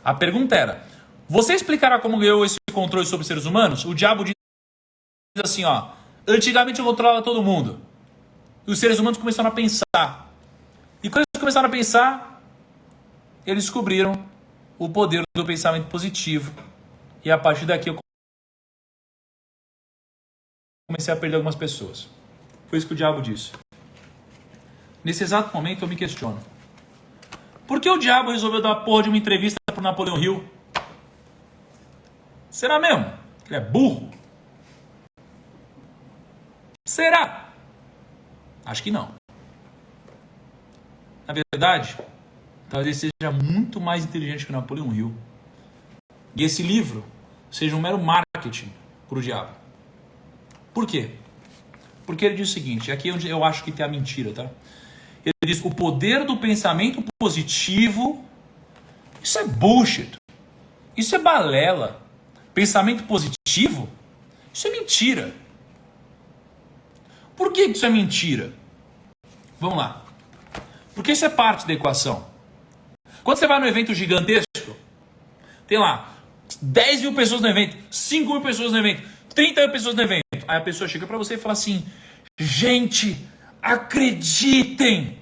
A: A pergunta era, você explicará como ganhou esse controle sobre os seres humanos? O diabo diz assim, ó. Antigamente eu controlava todo mundo. E os seres humanos começaram a pensar. E quando eles começaram a pensar, eles descobriram o poder do pensamento positivo. E a partir daqui eu comecei a perder algumas pessoas. Foi isso que o diabo disse. Nesse exato momento eu me questiono. Por que o diabo resolveu dar a porra de uma entrevista pro Napoleão Hill? Será mesmo? Ele é burro? Será? Acho que não. Na verdade, talvez ele seja muito mais inteligente que o Napoleão Hill. E esse livro seja um mero marketing para o diabo. Por quê? Porque ele diz o seguinte, aqui é onde eu acho que tem a mentira, tá? Ele diz, o poder do pensamento positivo, isso é bullshit. Isso é balela. Pensamento positivo, isso é mentira. Por que isso é mentira? Vamos lá. Porque isso é parte da equação. Quando você vai num evento gigantesco, tem lá 10 mil pessoas no evento, 5 mil pessoas no evento, 30 mil pessoas no evento. Aí a pessoa chega pra você e fala assim, gente, acreditem,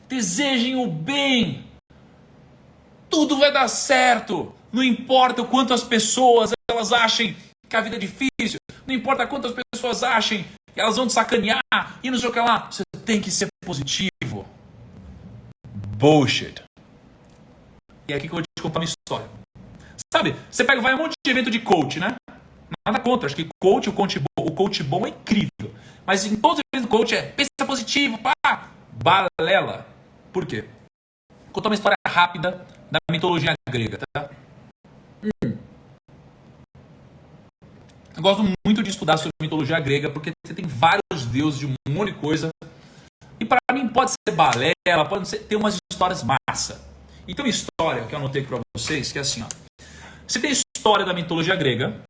A: desejem o bem, tudo vai dar certo. Não importa o quanto as pessoas elas achem que a vida é difícil, não importa quantas pessoas achem que elas vão te sacanear e não sei o que lá, você tem que ser positivo. Bullshit. E é aqui que eu vou te contar uma história. Sabe, você pega, vai a um monte de evento de coach, né? Nada contra, acho que o coach bom é incrível. Mas em todos os eventos do coach é pensa positivo, pá, balela. Por quê? Vou contar uma história rápida da mitologia grega, tá? Eu gosto muito de estudar sobre mitologia grega porque você tem vários deuses de um monte de coisa. E para mim pode ser balela, pode ter umas histórias massa. E tem uma história que eu anotei para vocês, que é assim, ó. Você tem a história da mitologia grega,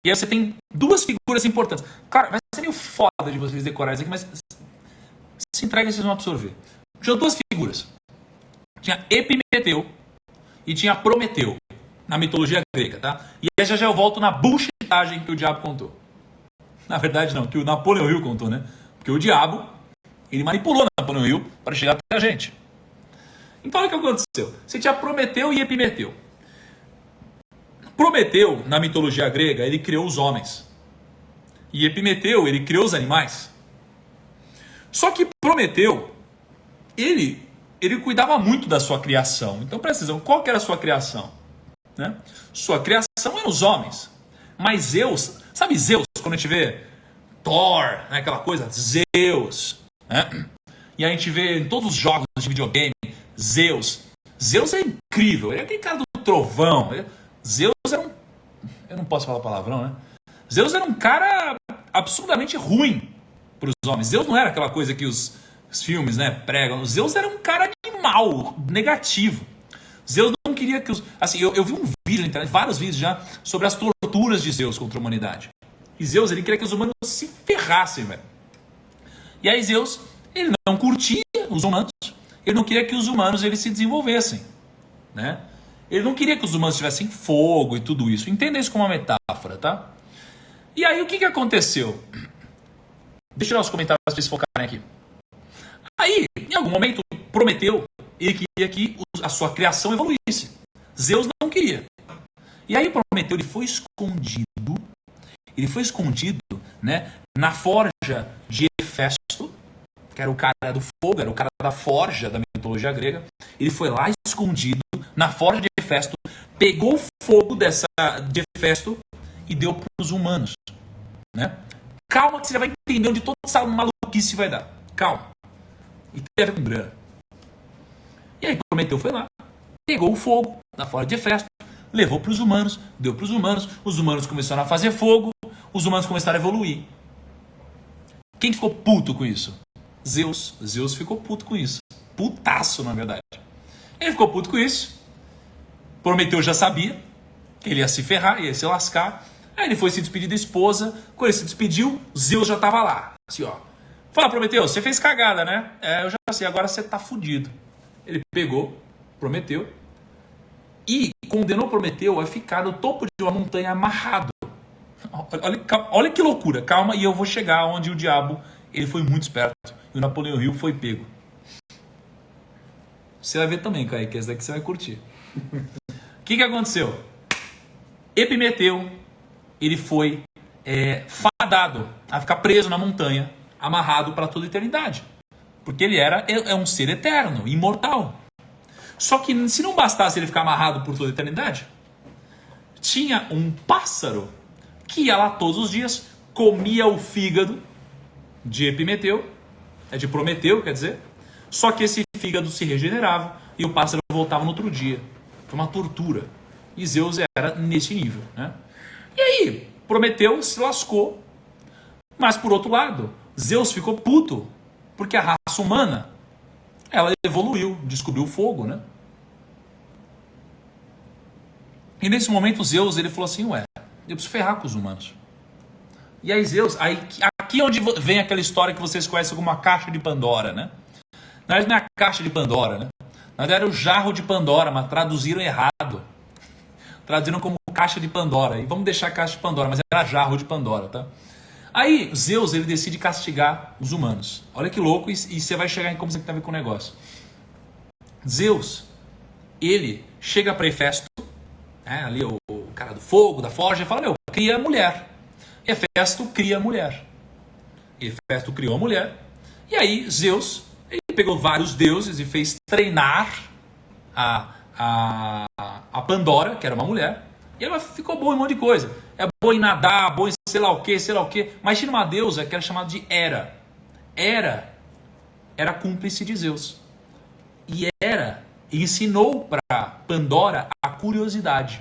A: e aí você tem 2 figuras importantes. Cara, vai ser meio foda de vocês decorarem isso aqui, mas se entrega e vocês vão absorver. Tinha 2 figuras. Tinha Epimeteu e tinha Prometeu, na mitologia grega, tá? E aí já eu volto na bullshitagem que o diabo contou. Na verdade não, que o Napoleão Hill contou, né? Porque o diabo, ele manipulou Napoleão Hill para chegar até a gente. Então olha o que aconteceu. Você tinha Prometeu e Epimeteu. Prometeu, na mitologia grega, ele criou os homens. E Epimeteu, ele criou os animais. Só que Prometeu, ele cuidava muito da sua criação. Então presta atenção, qual que era a sua criação? Né? Sua criação eram os homens. Mas Zeus, sabe Zeus, quando a gente vê Thor, né, aquela coisa, Zeus, né? E a gente vê em todos os jogos de videogame, Zeus. Zeus é incrível, ele é aquele cara do trovão. Zeus era um... Eu não posso falar palavrão, né? Zeus era um cara absurdamente ruim para os homens. Zeus não era aquela coisa que os filmes, né, pregam. Zeus era um cara animal, negativo. Zeus não queria que os... Assim, eu vi um vídeo na internet, vários vídeos já, sobre as torturas de Zeus contra a humanidade. E Zeus, ele queria que os humanos se ferrassem, velho. E aí Zeus, ele não curtia os humanos, ele não queria que os humanos eles se desenvolvessem, né? Ele não queria que os humanos tivessem fogo e tudo isso. Entenda isso como uma metáfora, tá? E aí o que aconteceu? Deixa eu dar os comentários para vocês focarem aqui. Aí, em algum momento, Prometeu, ele queria que a sua criação evoluísse. Zeus não queria. E aí Prometeu, ele foi escondido, né, na forja de Hefesto, que era o cara do fogo, era o cara da forja da mitologia grega. Ele foi lá escondido na forja de Hefesto, pegou o fogo de Hefesto e deu para os humanos, né? Calma que você já vai entender onde toda essa maluquice vai dar. Calma. E tem a ver com grana. E aí Prometeu foi lá, pegou o fogo da forja de Hefesto, levou para os humanos, deu para os humanos começaram a fazer fogo, os humanos começaram a evoluir. Quem ficou puto com isso? Zeus. Zeus ficou puto com isso. Putaço, na verdade. Ele ficou puto com isso. Prometeu já sabia que ele ia se ferrar, ia se lascar. Aí ele foi se despedir da esposa. Quando ele se despediu, Zeus já estava lá. Assim, ó. Fala, Prometeu, você fez cagada, né? Eu já sei, agora você tá fudido. Ele pegou Prometeu e condenou Prometeu a ficar no topo de uma montanha amarrado. Olha que loucura. Calma, e eu vou chegar onde o diabo ele foi muito esperto. E o Napoleão Hill foi pego. Você vai ver também, Kaique, esse daqui você vai curtir. O que aconteceu? Epimeteu, ele foi fadado a ficar preso na montanha, amarrado para toda a eternidade. Porque ele é um ser eterno, imortal. Só que se não bastasse ele ficar amarrado por toda a eternidade, tinha um pássaro que ia lá todos os dias, comia o fígado de Epimeteu, de Prometeu, quer dizer, só que esse fígado se regenerava e o pássaro voltava no outro dia. Foi uma tortura. E Zeus era nesse nível, né? E aí, Prometeu se lascou, mas por outro lado, Zeus ficou puto, porque a raça humana, ela evoluiu, descobriu o fogo, né? E nesse momento Zeus, ele falou assim, eu preciso ferrar com os humanos. E aí Zeus, aqui onde vem aquela história que vocês conhecem como a caixa de Pandora, né? Na verdade não é a caixa de Pandora, né? Na verdade era o jarro de Pandora, mas traduziram errado. Traduziram como caixa de Pandora. E vamos deixar a caixa de Pandora, mas era jarro de Pandora, tá? Aí Zeus, ele decide castigar os humanos. Olha que louco, e você vai chegar em como você tem a ver com o negócio. Zeus, ele chega para Hefesto, ali o cara do fogo, da forja, e fala, cria a mulher. Hefesto cria a mulher. Hefesto criou a mulher. E aí Zeus, ele pegou vários deuses e fez treinar a Pandora, que era uma mulher. E ela ficou boa em um monte de coisa. É boa em nadar, boa em sei lá o que. Mas tinha uma deusa que era chamada de Hera. Hera era cúmplice de Zeus. E Hera ensinou para Pandora a curiosidade.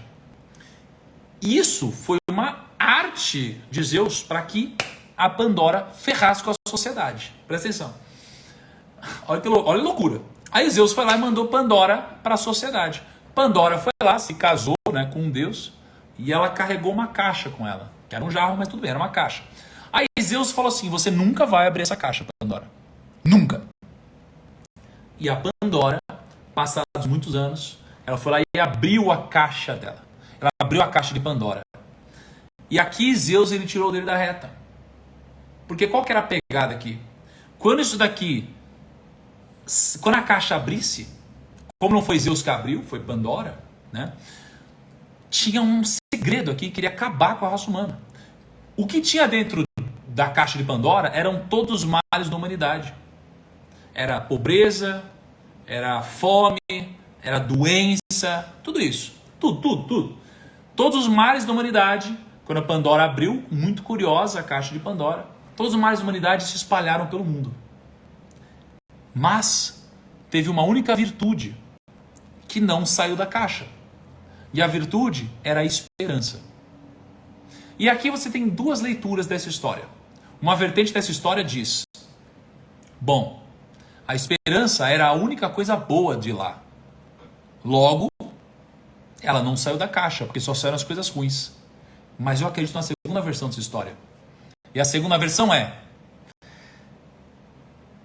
A: Isso foi uma arte de Zeus para que a Pandora ferrasse com a sociedade. Presta atenção. Olha a loucura. Aí Zeus foi lá e mandou Pandora para a sociedade. Pandora foi lá, se casou, né, com um deus, e ela carregou uma caixa com ela. Que era um jarro, mas tudo bem, era uma caixa. Aí Zeus falou assim, você nunca vai abrir essa caixa, Pandora. Nunca. E a Pandora, passados muitos anos, ela foi lá e abriu a caixa dela. Ela abriu a caixa de Pandora. E aqui Zeus, ele tirou dele da reta. Porque qual que era a pegada aqui? Quando a caixa abrisse, como não foi Zeus que abriu, foi Pandora, né? Tinha um segredo aqui que queria acabar com a raça humana. O que tinha dentro da caixa de Pandora eram todos os males da humanidade. Era pobreza, era fome, era doença, tudo isso. Tudo. Todos os males da humanidade Quando a Pandora abriu, muito curiosa a caixa de Pandora, todos os males da humanidade se espalharam pelo mundo. Mas teve uma única virtude que não saiu da caixa. E a virtude era a esperança. E aqui você tem duas leituras dessa história. Uma vertente dessa história diz: bom, a esperança era a única coisa boa de lá. Logo, ela não saiu da caixa, porque só saíram as coisas ruins. Mas eu acredito na segunda versão dessa história. E a segunda versão é: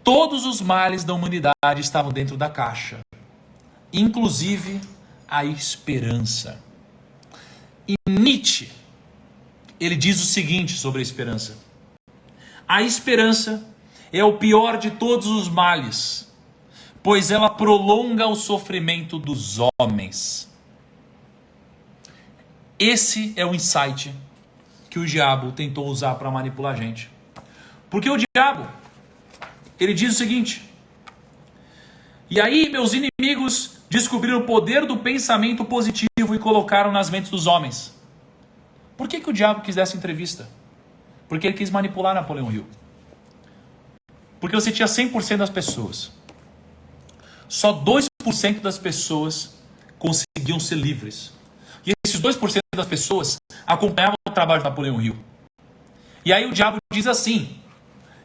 A: todos os males da humanidade estavam dentro da caixa, inclusive a esperança. E Nietzsche, ele diz o seguinte sobre a esperança: a esperança é o pior de todos os males, pois ela prolonga o sofrimento dos homens. Esse é o insight que o diabo tentou usar para manipular a gente. Porque o diabo, ele diz o seguinte: e aí meus inimigos descobriram o poder do pensamento positivo e colocaram nas mentes dos homens. Por que o diabo quis dar essa entrevista? Porque ele quis manipular Napoleão Hill. Porque você tinha 100% das pessoas. Só 2% das pessoas conseguiam ser livres. E esses 2% das pessoas acompanhavam o trabalho de Napoleão Hill. E aí o diabo diz assim: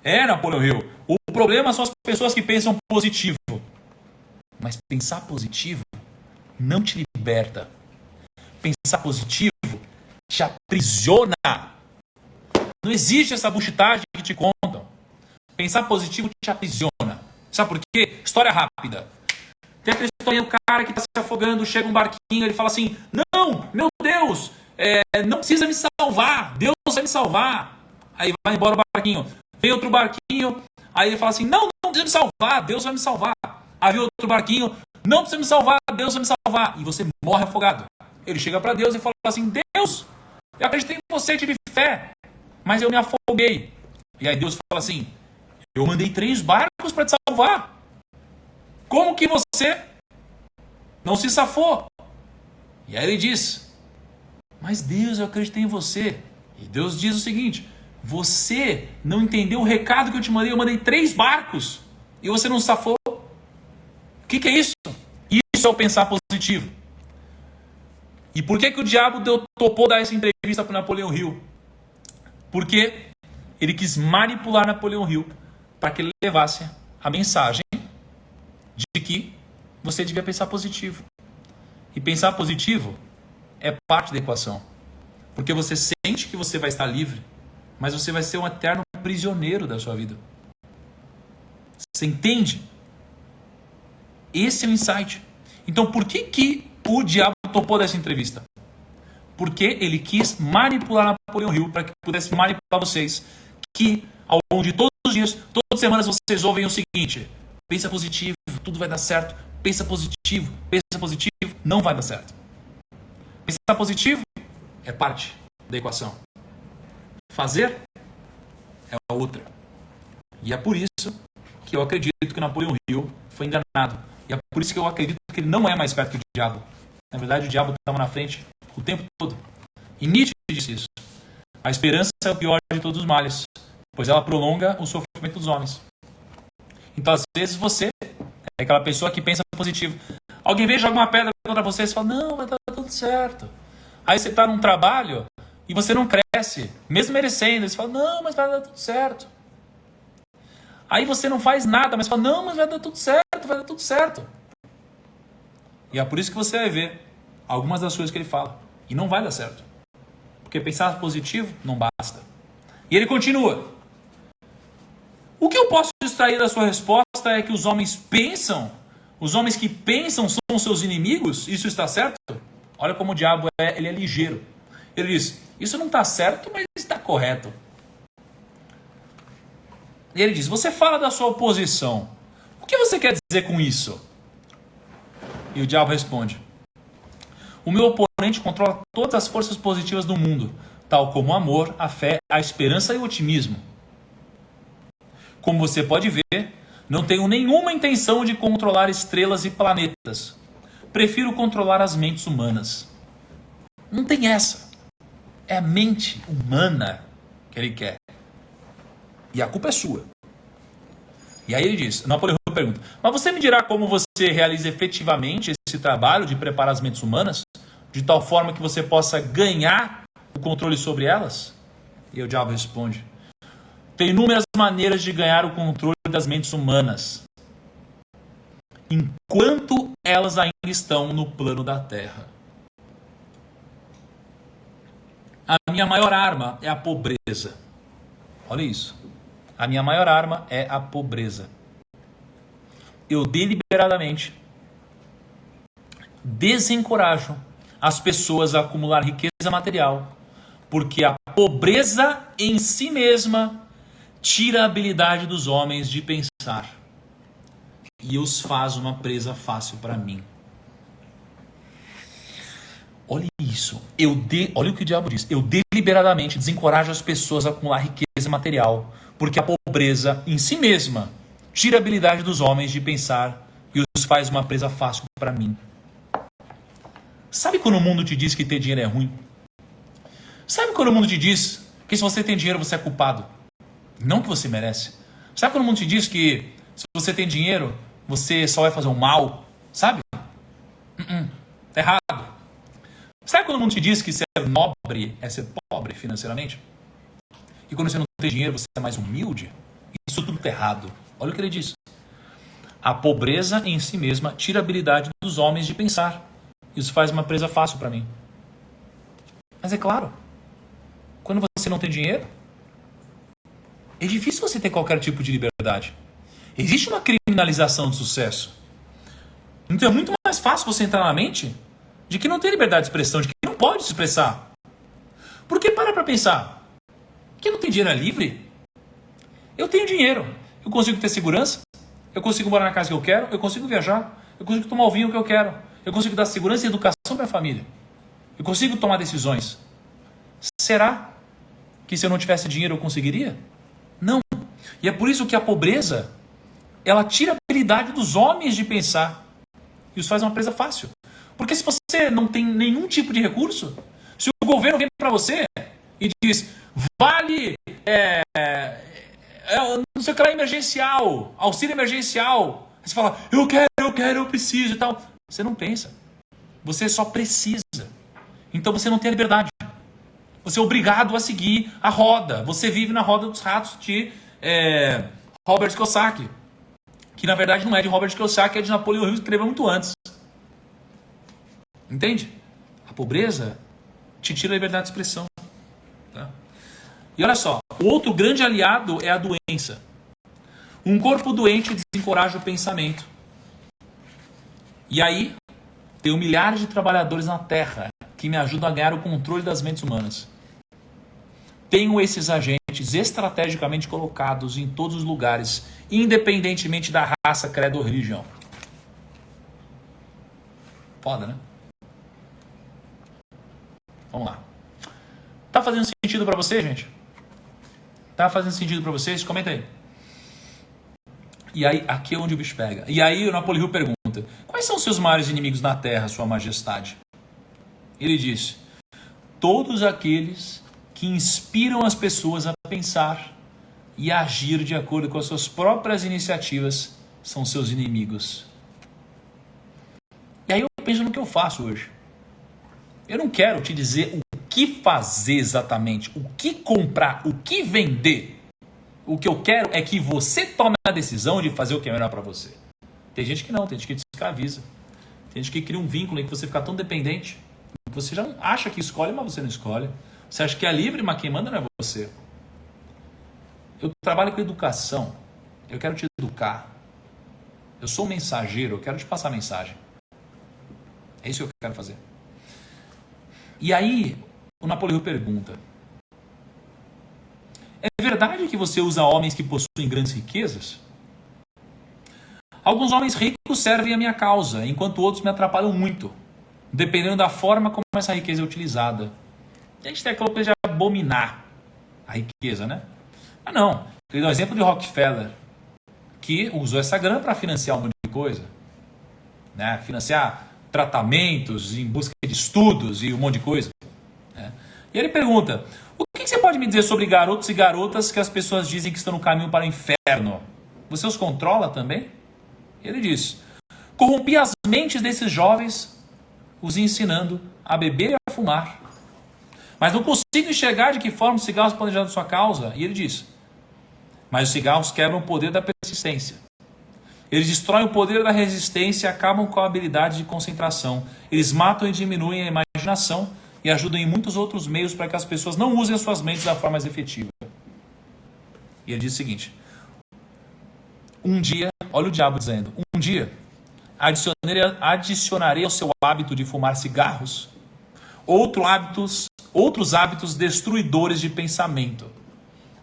A: Napoleão Hill, o problema são as pessoas que pensam positivo. Mas pensar positivo não te liberta. Pensar positivo te aprisiona. Não existe essa buchitagem que te contam. Pensar positivo te aprisiona. Sabe por quê? História rápida. Tem aquela história do cara que está se afogando, chega um barquinho, ele fala assim: não, meu Deus, não precisa me salvar, Deus vai me salvar. Aí vai embora o barquinho. Vem outro barquinho, aí ele fala assim: não precisa me salvar, Deus vai me salvar. Aí vem outro barquinho: não precisa me salvar, Deus vai me salvar. E você morre afogado. Ele chega para Deus e fala assim: Deus, eu acreditei em você, tive fé, mas eu me afoguei. E aí Deus fala assim: eu mandei 3 barcos para te salvar. Como que você não se safou? E aí ele diz: mas Deus, eu acreditei em você. E Deus diz o seguinte: você não entendeu o recado que eu mandei 3 barcos e você não se safou. O que é isso? Isso é o pensar positivo. E por que o diabo topou dar essa entrevista para Napoleão Hill? Porque ele quis manipular Napoleão Hill para que ele levasse a mensagem de que você devia pensar positivo. E pensar positivo é parte da equação. Porque você sente que você vai estar livre, mas você vai ser um eterno prisioneiro da sua vida. Você entende? Esse é o insight. Então por que o diabo topou dessa entrevista? Porque ele quis manipular Napoleão Hill para que pudesse manipular vocês. Que ao longo de todos os dias, todas as semanas vocês ouvem o seguinte: pensa positivo, tudo vai dar certo. Pensa positivo, não vai dar certo. Pensar positivo é parte da equação. Fazer é a outra. E é por isso que eu acredito que Napoleão Hill foi enganado. E é por isso que eu acredito que ele não é mais perto que o diabo. Na verdade, o diabo estava na frente o tempo todo. E Nietzsche disse isso: a esperança é o pior de todos os males, pois ela prolonga o sofrimento dos homens. Então, às vezes, você é aquela pessoa que pensa positivo. Alguém vem e joga uma pedra contra você e você fala: não, vai dar tudo certo. Aí você está num trabalho e você não cresce, mesmo merecendo. Você fala: não, mas vai dar tudo certo. Aí você não faz nada, mas fala: não, mas vai dar tudo certo, vai dar tudo certo. E é por isso que você vai ver algumas das coisas que ele fala. E não vai dar certo. Porque pensar positivo não basta. E ele continua: o que eu posso extrair da sua resposta é que os homens que pensam são seus inimigos? Isso está certo? Olha como o diabo ele é ligeiro. Ele diz: isso não está certo, mas está correto. E ele diz: você fala da sua oposição. O que você quer dizer com isso? E o diabo responde: o meu oponente controla todas as forças positivas do mundo, tal como o amor, a fé, a esperança e o otimismo. Como você pode ver, não tenho nenhuma intenção de controlar estrelas e planetas. Prefiro controlar as mentes humanas. Não tem essa. É a mente humana que ele quer. E a culpa é sua. E aí ele diz, Napoleão pergunta, mas você me dirá como você realiza efetivamente esse trabalho de preparar as mentes humanas, de tal forma que você possa ganhar o controle sobre elas? E o diabo responde, tem inúmeras maneiras de ganhar o controle das mentes humanas, enquanto elas ainda estão no plano da Terra. A minha maior arma é a pobreza. Olha isso. A minha maior arma é a pobreza. Eu deliberadamente desencorajo as pessoas a acumular riqueza material, porque a pobreza em si mesma tira a habilidade dos homens de pensar e os faz uma presa fácil para mim. Olha isso. Olha o que o diabo diz. Eu deliberadamente desencorajo as pessoas a acumular riqueza material, porque a pobreza em si mesma tira a habilidade dos homens de pensar e os faz uma presa fácil para mim. Sabe quando o mundo te diz que ter dinheiro é ruim? Sabe quando o mundo te diz que se você tem dinheiro você é culpado? Não que você merece. Sabe quando o mundo te diz que se você tem dinheiro você só vai fazer um mal? Sabe? Tá errado. Sabe quando o mundo te diz que ser nobre é ser pobre financeiramente? E quando você não tem dinheiro você é mais humilde? Isso tudo tá errado. Olha o que ele diz. A pobreza em si mesma tira a habilidade dos homens de pensar. Isso faz uma presa fácil para mim. Mas é claro, quando você não tem dinheiro, é difícil você ter qualquer tipo de liberdade. Existe uma criminalização do sucesso. Então é muito mais fácil você entrar na mente de que não tem liberdade de expressão, de que não pode se expressar. Porque para pensar, quem não tem dinheiro é livre? Eu tenho dinheiro, eu consigo ter segurança, eu consigo morar na casa que eu quero, eu consigo viajar, eu consigo tomar o vinho que eu quero, eu consigo dar segurança e educação para minha família, eu consigo tomar decisões. Será que se eu não tivesse dinheiro eu conseguiria? Não. E é por isso que a pobreza, ela tira a habilidade dos homens de pensar e os faz uma presa fácil. Porque se você não tem nenhum tipo de recurso, se o governo vem para você e diz, vale, não sei o que lá, emergencial, auxílio emergencial, aí você fala, eu quero, eu preciso e tal. Você não pensa. Você só precisa. Então você não tem a liberdade. Você é obrigado a seguir a roda. Você vive na roda dos ratos de Robert Kiyosaki. Que na verdade não é de Robert Kiyosaki, é de Napoleão Hill, que escreveu muito antes. Entende? A pobreza te tira a liberdade de expressão. Tá? E olha só, o outro grande aliado é a doença. Um corpo doente desencoraja o pensamento. E aí, tenho milhares de trabalhadores na Terra que me ajudam a ganhar o controle das mentes humanas. Tenho esses agentes estrategicamente colocados em todos os lugares, independentemente da raça, credo ou religião. Foda, né? Vamos lá. Tá fazendo sentido pra você, gente? Tá fazendo sentido pra vocês? Comenta aí. E aí, aqui é onde o bicho pega. E aí o Napoleão Hill pergunta, quais são os seus maiores inimigos na Terra, Sua Majestade? Ele diz, todos aqueles que inspiram as pessoas a pensar e a agir de acordo com as suas próprias iniciativas são seus inimigos. E aí eu penso no que eu faço hoje. Eu não quero te dizer o que fazer exatamente, o que comprar, o que vender. O que eu quero é que você tome a decisão de fazer o que é melhor para você. Tem gente que não, tem gente que te escraviza. Tem gente que cria um vínculo em que você fica tão dependente que você já acha que escolhe, mas você não escolhe. Você acha que é livre, mas quem manda não é você. Eu trabalho com educação. Eu quero te educar. Eu sou um mensageiro, eu quero te passar a mensagem. É isso que eu quero fazer. E aí, o Napoleão pergunta, é verdade que você usa homens que possuem grandes riquezas? Alguns homens ricos servem a minha causa, enquanto outros me atrapalham muito, dependendo da forma como essa riqueza é utilizada. A gente tem aquela coisa de abominar a riqueza, né? Mas não. Ele dá um exemplo de Rockefeller, que usou essa grana para financiar um monte de coisa, né? Financiar tratamentos em busca de estudos e um monte de coisa, né? E ele pergunta: o que você pode me dizer sobre garotos e garotas que as pessoas dizem que estão no caminho para o inferno? Você os controla também? Ele diz: corrompi as mentes desses jovens, os ensinando a beber e a fumar. Mas não consigo enxergar de que forma os cigarros podem ajudar a sua causa. E ele diz: mas os cigarros quebram o poder da persistência. Eles destroem o poder da resistência e acabam com a habilidade de concentração. Eles matam e diminuem a imaginação e ajudam em muitos outros meios para que as pessoas não usem as suas mentes da forma mais efetiva. E ele diz o seguinte: um dia, olha o diabo dizendo, um dia adicionarei ao seu hábito de fumar cigarros outros hábitos destruidores de pensamento,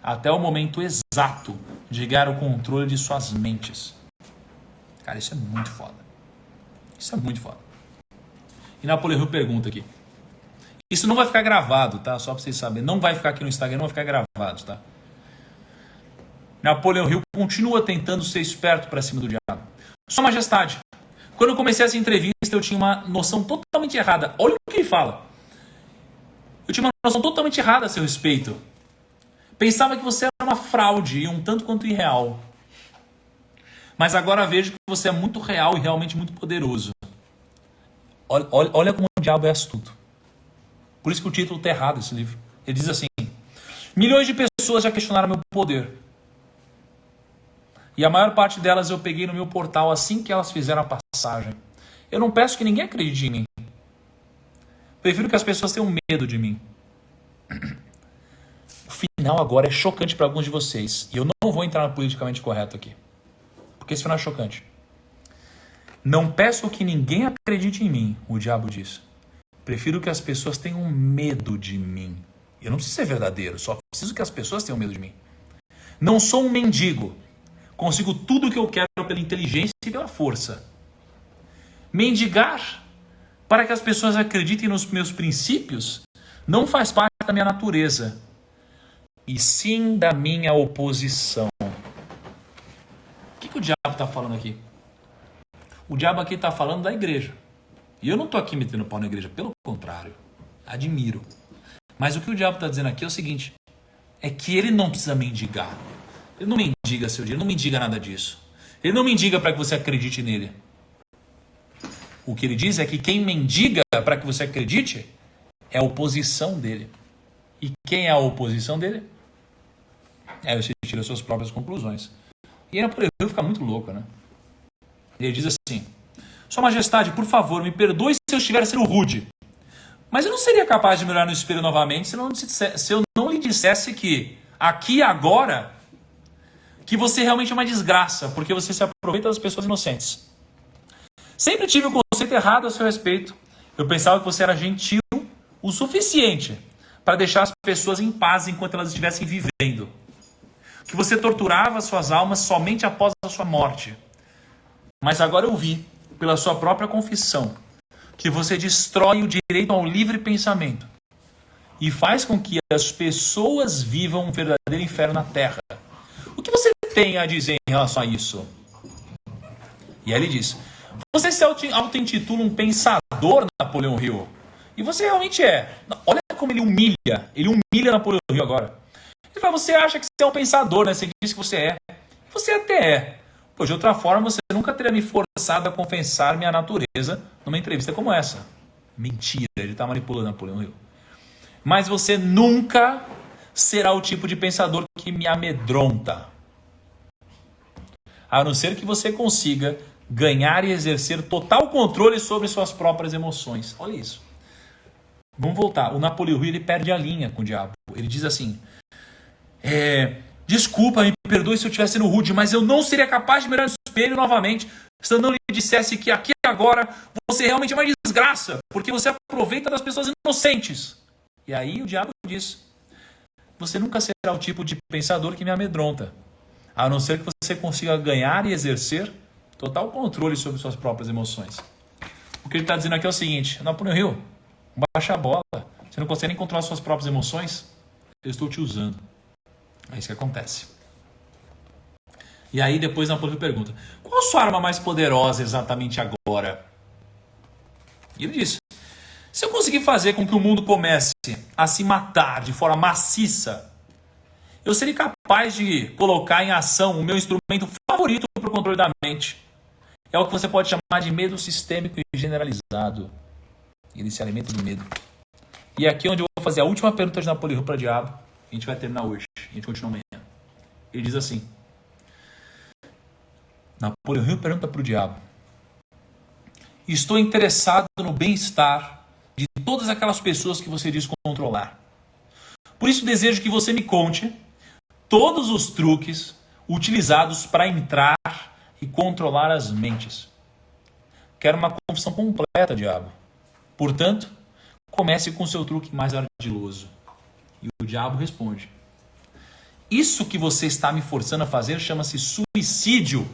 A: até o momento exato de ganhar o controle de suas mentes. Cara, isso é muito foda. Isso é muito foda. E Napoleão Hill pergunta aqui. Isso não vai ficar gravado, tá? Só pra vocês saberem. Não vai ficar aqui no Instagram, não vai ficar gravado, tá? Napoleão Hill continua tentando ser esperto pra cima do diabo. Sua Majestade, quando eu comecei essa entrevista, eu tinha uma noção totalmente errada. Olha o que ele fala. Eu tinha uma noção totalmente errada a seu respeito. Pensava que você era uma fraude e um tanto quanto irreal. Mas agora vejo que você é muito real e realmente muito poderoso. Olha como o diabo é astuto. Por isso que o título está errado, esse livro. Ele diz assim: milhões de pessoas já questionaram meu poder. E a maior parte delas eu peguei no meu portal assim que elas fizeram a passagem. Eu não peço que ninguém acredite em mim. Prefiro que as pessoas tenham medo de mim. O final agora é chocante para alguns de vocês. E eu não vou entrar no politicamente correto aqui. Porque esse final é chocante. Não peço que ninguém acredite em mim, o diabo diz. Prefiro que as pessoas tenham medo de mim. Eu não preciso ser verdadeiro, só preciso que as pessoas tenham medo de mim. Não sou um mendigo. Consigo tudo o que eu quero pela inteligência e pela força. Mendigar para que as pessoas acreditem nos meus princípios não faz parte da minha natureza, e sim da minha oposição. O que o diabo está falando aqui? O diabo aqui está falando da igreja. E eu não estou aqui metendo pau na igreja, pelo contrário, admiro. Mas o que o diabo está dizendo aqui é o seguinte: é que ele não precisa mendigar. Ele não mendiga seu dinheiro, ele não mendiga nada disso. Ele não mendiga para que você acredite nele. O que ele diz é que quem mendiga para que você acredite é a oposição dele. E quem é a oposição dele? Você tira suas próprias conclusões. E aí Napoleão fica muito louco, né? Ele diz assim: Sua Majestade, por favor, me perdoe se eu estiver sendo rude. Mas eu não seria capaz de me olhar no espelho novamente se eu não lhe dissesse que, aqui e agora, que você realmente é uma desgraça, porque você se aproveita das pessoas inocentes. Sempre tive um conceito errado a seu respeito. Eu pensava que você era gentil o suficiente para deixar as pessoas em paz enquanto elas estivessem vivendo. Que você torturava suas almas somente após a sua morte. Mas agora eu vi, pela sua própria confissão, que você destrói o direito ao livre pensamento e faz com que as pessoas vivam um verdadeiro inferno na Terra. O que você tem a dizer em relação a isso? E aí ele diz: você se auto-intitula um pensador, Napoleão Hill. E você realmente é. Olha como ele humilha Napoleão Hill agora. Ele fala: você acha que você é um pensador, né? Você diz que você é. Você até é. Pois de outra forma, você nunca teria me forçado a confessar minha natureza numa entrevista como essa. Mentira, ele está manipulando Napoleão Hill. Mas você nunca será o tipo de pensador que me amedronta. A não ser que você consiga ganhar e exercer total controle sobre suas próprias emoções. Olha isso. Vamos voltar. O Napoleão Hill, ele perde a linha com o diabo. Ele diz assim: desculpa, me perdoe se eu estivesse sendo rude, mas eu não seria capaz de me olhar no espelho novamente se eu não lhe dissesse que aqui e agora você realmente é uma desgraça, porque você aproveita das pessoas inocentes. E aí o diabo diz: você nunca será o tipo de pensador que me amedronta, a não ser que você consiga ganhar e exercer total controle sobre suas próprias emoções. O que ele está dizendo aqui é o seguinte: Napoleão Hill, baixa a bola, você não consegue nem controlar suas próprias emoções, eu estou te usando. É isso que acontece. E aí depois Napoleão pergunta: qual a sua arma mais poderosa exatamente agora? E ele diz: Se eu conseguir fazer com que o mundo comece a se matar de forma maciça, eu serei capaz de colocar em ação o meu instrumento favorito para o controle da mente. É o que você pode chamar de medo sistêmico e generalizado. Ele se alimenta de medo. E aqui é onde eu vou fazer a última pergunta de Napoleão Hill para o diabo. A gente vai terminar hoje. A gente continua amanhã. Ele diz assim. Napoleão Hill pergunta para o diabo. Estou interessado no bem-estar de todas aquelas pessoas que você diz controlar. Por isso desejo que você me conte todos os truques utilizados para entrar e controlar as mentes. Quero uma confissão completa, diabo. Portanto, comece com seu truque mais ardiloso. E o diabo responde. Isso que você está me forçando a fazer chama-se suicídio.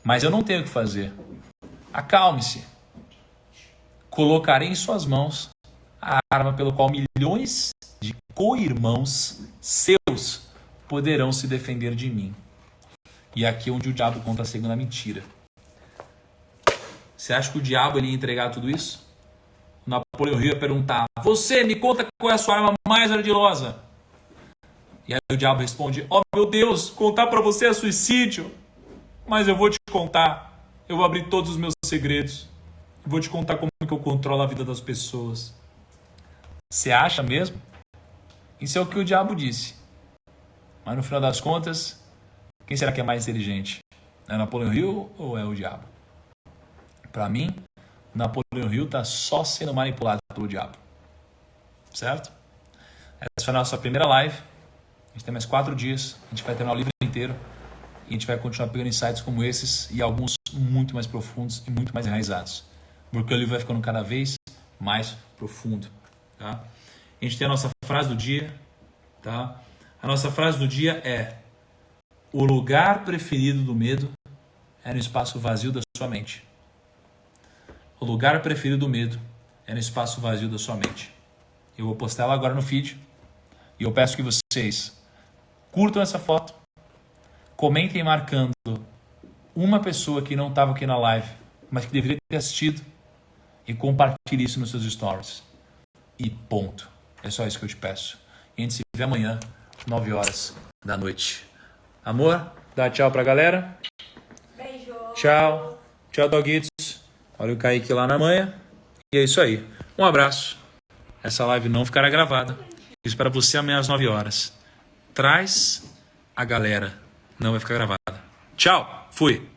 A: Mas eu não tenho o que fazer. Acalme-se. Colocarei em suas mãos a arma pelo qual milhões de co-irmãos seus poderão se defender de mim. E aqui é onde o diabo conta a segunda mentira. Você acha que o diabo ele ia entregar tudo isso? O Napoleão Hill ia perguntar, você me conta qual é a sua arma mais ardilosa? E aí o diabo responde, oh meu Deus, contar para você é suicídio. Mas eu vou te contar, eu vou abrir todos os meus segredos. Eu vou te contar como que eu controlo a vida das pessoas. Você acha mesmo? Isso é o que o diabo disse. Mas no final das contas, quem será que é mais inteligente? É Napoleão Hill ou é o diabo? Para mim, Napoleão Hill está só sendo manipulado pelo diabo. Certo? Essa foi a nossa primeira live. A gente tem mais 4 dias. A gente vai terminar o livro inteiro. E a gente vai continuar pegando insights como esses e alguns muito mais profundos e muito mais enraizados. Porque o livro vai ficando cada vez mais profundo. Tá? A gente tem a nossa frase do dia. Tá? A nossa frase do dia é: o lugar preferido do medo é no espaço vazio da sua mente. O lugar preferido do medo é no espaço vazio da sua mente. Eu vou postar ela agora no feed. E eu peço que vocês curtam essa foto. Comentem marcando uma pessoa que não estava aqui na live, mas que deveria ter assistido. E compartilhe isso nos seus stories. E ponto. É só isso que eu te peço. E a gente se vê amanhã, 9 horas da noite. Amor, dá tchau pra galera.
C: Beijo.
A: Tchau. Tchau, doguitos. Olha o Kaique lá na manha. E é isso aí. Um abraço. Essa live não ficará gravada. Espero você amanhã às 9 horas. Traz a galera. Não vai ficar gravada. Tchau. Fui.